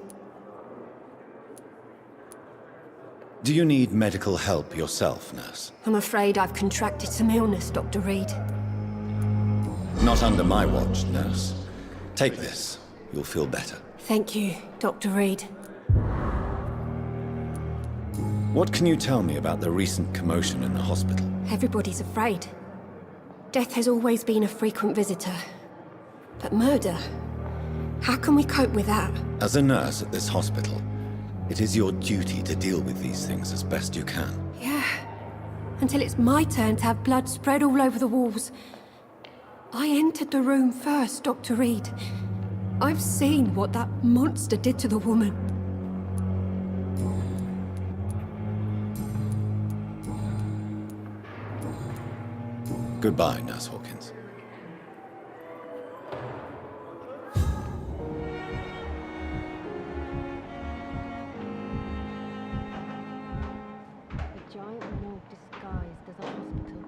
Do you need medical help yourself, nurse? I'm afraid I've contracted some illness, Dr. Reed. Not under my watch, nurse. Take this. You'll feel better. Thank you, Dr. Reed. What can you tell me about the recent commotion in the hospital? Everybody's afraid. Death has always been a frequent visitor. But murder? How can we cope with that? As a nurse at this hospital, it is your duty to deal with these things as best you can. Yeah. Until it's my turn to have blood spread all over the walls. I entered the room first, Dr. Reed. I've seen what that monster did to the woman. Goodbye, Nurse Hawkins. A giant morgue disguised as a hospital.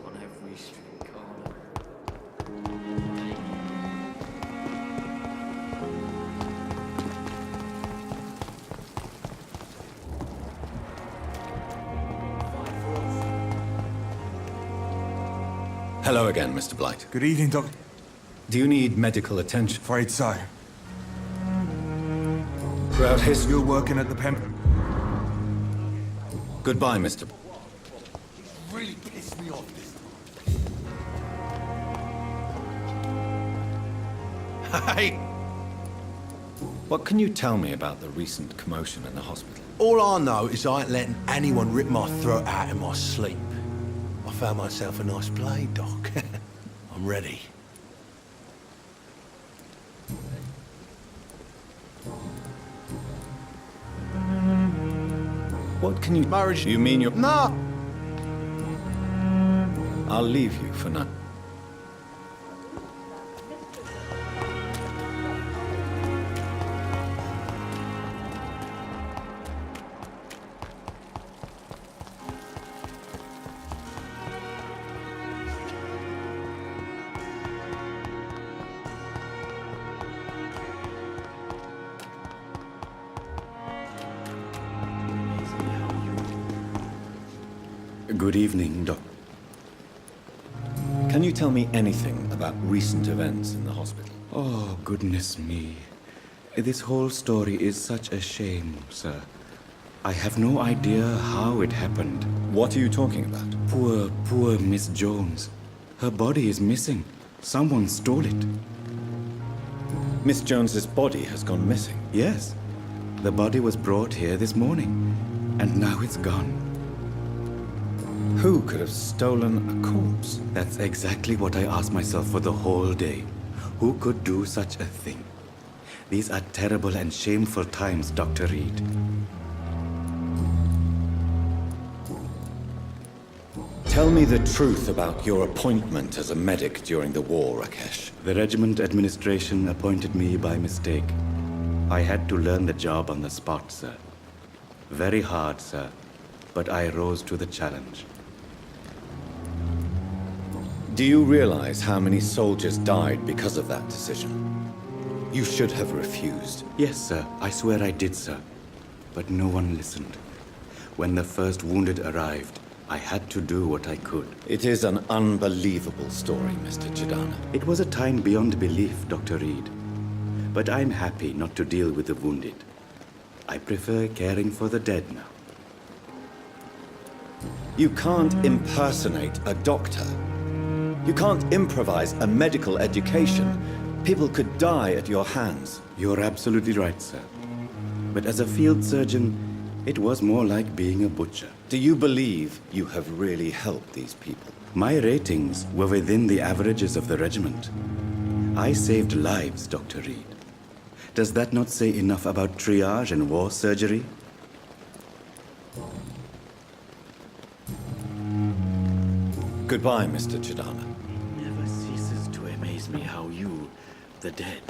On every street corner. Hello again, Mr. Blight. Good evening, Doctor. Do you need medical attention? Afraid so. Throughout history... You're working at the Pembroke. Goodbye, Mr. Really pissed me off this time. Hey! What can you tell me about the recent commotion in the hospital? All I know is I ain't letting anyone rip my throat out in my sleep. I found myself a nice play, Doc. I'm ready. What can you... Marriage... You mean you're... No! I'll leave you for now. Good evening, Doc. Can you tell me anything about recent events in the hospital? Oh, goodness me. This whole story is such a shame, sir. I have no idea how it happened. What are you talking about? Poor Miss Jones. Her body is missing. Someone stole it. Miss Jones's body has gone missing? Yes. The body was brought here this morning, and now it's gone. Who could have stolen a corpse? That's exactly what I asked myself for the whole day. Who could do such a thing? These are terrible and shameful times, Dr. Reed. Tell me the truth about your appointment as a medic during the war, Rakesh. The regiment administration appointed me by mistake. I had to learn the job on the spot, sir. Very hard, sir, but I rose to the challenge. Do you realize how many soldiers died because of that decision? You should have refused. Yes, sir. I swear I did, sir. But no one listened. When the first wounded arrived, I had to do what I could. It is an unbelievable story, Mr. Chidana. It was a time beyond belief, Dr. Reed. But I'm happy not to deal with the wounded. I prefer caring for the dead now. You can't impersonate a doctor. You can't improvise a medical education. People could die at your hands. You're absolutely right, sir. But as a field surgeon, it was more like being a butcher. Do you believe you have really helped these people? My ratings were within the averages of the regiment. I saved lives, Dr. Reed. Does that not say enough about triage and war surgery? Goodbye, Mr. Chidana. It never ceases to amaze me how you, the dead,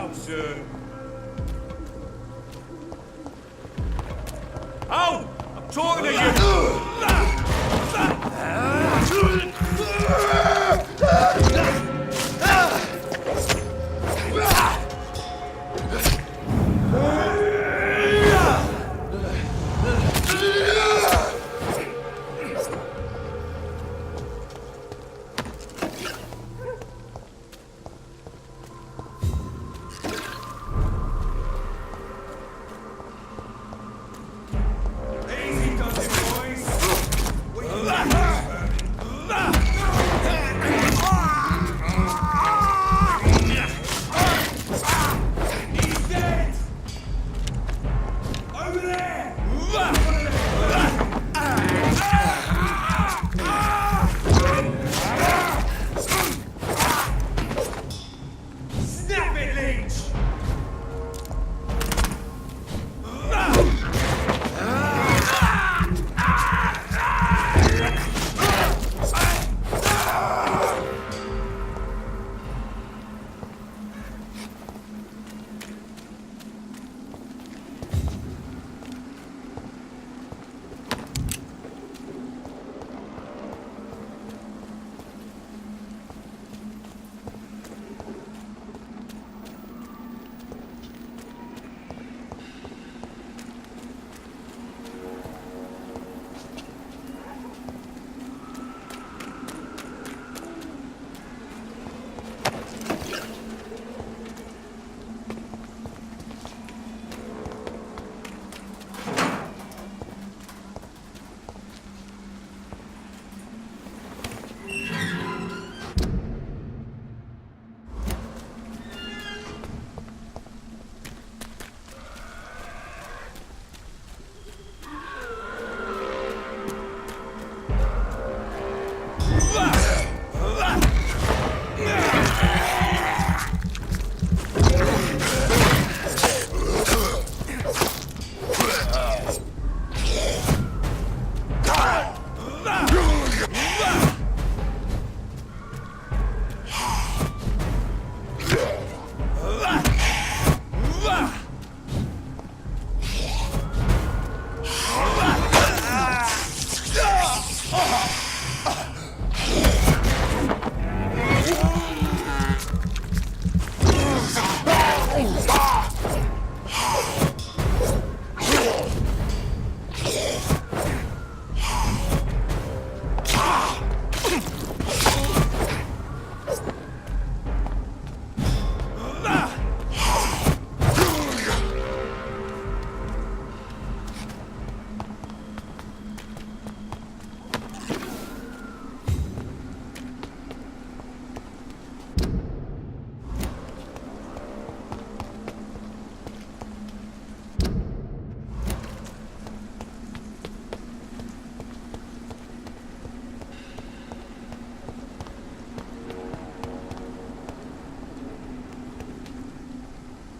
now, sir. Oh! I'm talking to you!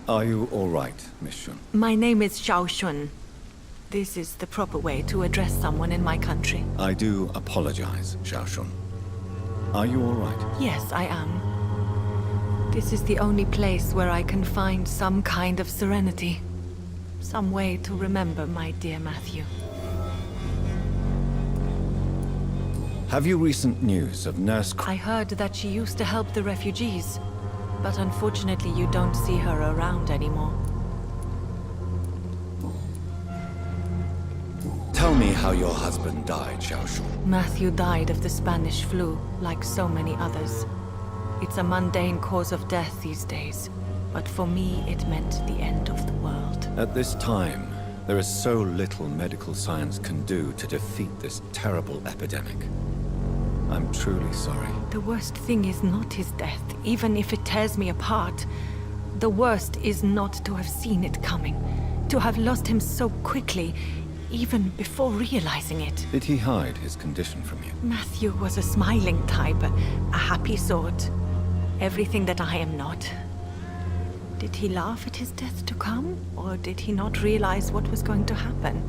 Are you all right, Miss Shun? My name is Xiao Shun. This is the proper way to address someone in my country. I do apologize, Xiao Shun. Are you all right? Yes, I am. This is the only place where I can find some kind of serenity. Some way to remember my dear Matthew. Have you recent news of Nurse... I heard that she used to help the refugees, but unfortunately you don't see her around anymore. Tell me how your husband died, Xiao Shun. Matthew died of the Spanish flu, like so many others. It's a mundane cause of death these days, but for me it meant the end of the world. At this time, there is so little medical science can do to defeat this terrible epidemic. I'm truly sorry. The worst thing is not his death, even if it tears me apart. The worst is not to have seen it coming, to have lost him so quickly, even before realizing it. Did he hide his condition from you? Matthew was a smiling type, a happy sort. Everything that I am not. Did he laugh at his death to come, or did he not realize what was going to happen?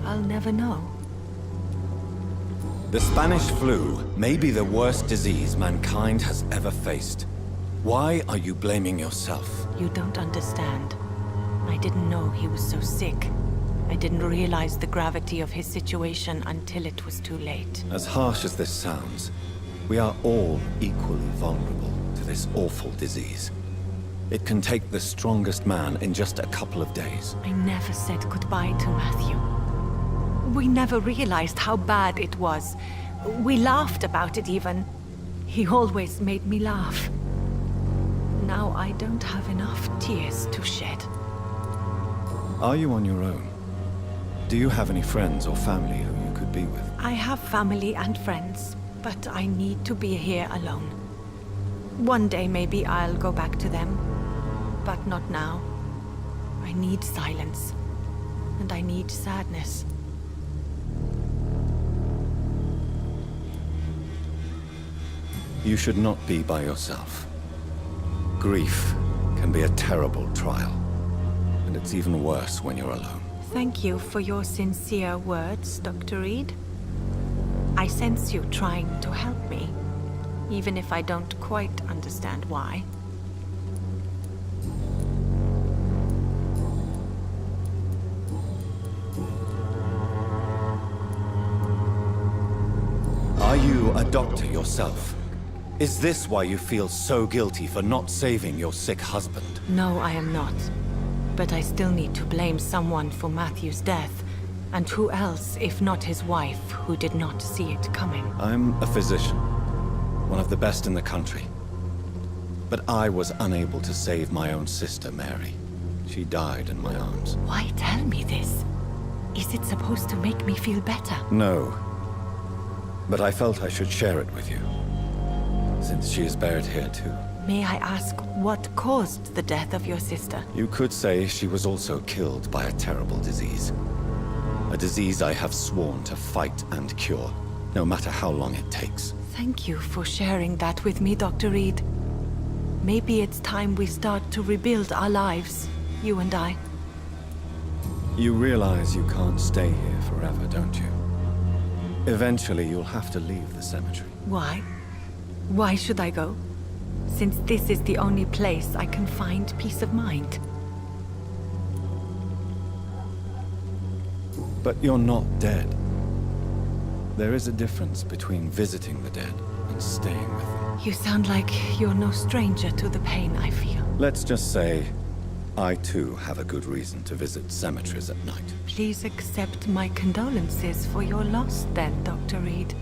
I'll never know. The Spanish flu may be the worst disease mankind has ever faced. Why are you blaming yourself? You don't understand. I didn't know he was so sick. I didn't realize the gravity of his situation until it was too late. As harsh as this sounds, we are all equally vulnerable to this awful disease. It can take the strongest man in just a couple of days. I never said goodbye to Matthew. We never realized how bad it was. We laughed about it even. He always made me laugh. Now I don't have enough tears to shed. Are you on your own? Do you have any friends or family who you could be with? I have family and friends, but I need to be here alone. One day maybe I'll go back to them, but not now. I need silence, and I need sadness. You should not be by yourself. Grief can be a terrible trial, and it's even worse when you're alone. Thank you for your sincere words, Dr. Reed. I sense you trying to help me, even if I don't quite understand why. Are you a doctor yourself? Is this why you feel so guilty for not saving your sick husband? No, I am not. But I still need to blame someone for Matthew's death. And who else, if not his wife, who did not see it coming? I'm a physician, one of the best in the country. But I was unable to save my own sister, Mary. She died in my arms. Why tell me this? Is it supposed to make me feel better? No. But I felt I should share it with you, since she is buried here too. May I ask what caused the death of your sister? You could say she was also killed by a terrible disease. A disease I have sworn to fight and cure, no matter how long it takes. Thank you for sharing that with me, Dr. Reed. Maybe it's time we start to rebuild our lives, you and I. You realize you can't stay here forever, don't you? Eventually, you'll have to leave the cemetery. Why? Why should I go? Since this is the only place I can find peace of mind. But you're not dead. There is a difference between visiting the dead and staying with them. You sound like you're no stranger to the pain I feel. Let's just say, I too have a good reason to visit cemeteries at night. Please accept my condolences for your loss then, Dr. Reed.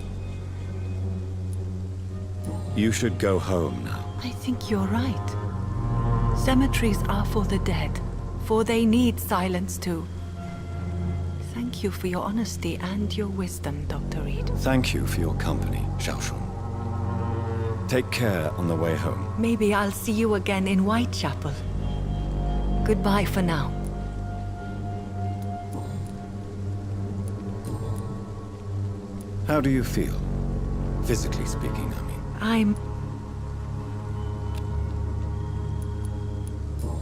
You should go home now. I think you're right. Cemeteries are for the dead, for they need silence too. Thank you for your honesty and your wisdom, Dr. Reed. Thank you for your company, Xiaoshun. Take care on the way home. Maybe I'll see you again in Whitechapel. Goodbye for now. How do you feel? Physically speaking, I mean. I'm...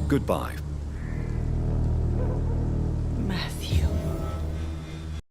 Goodbye.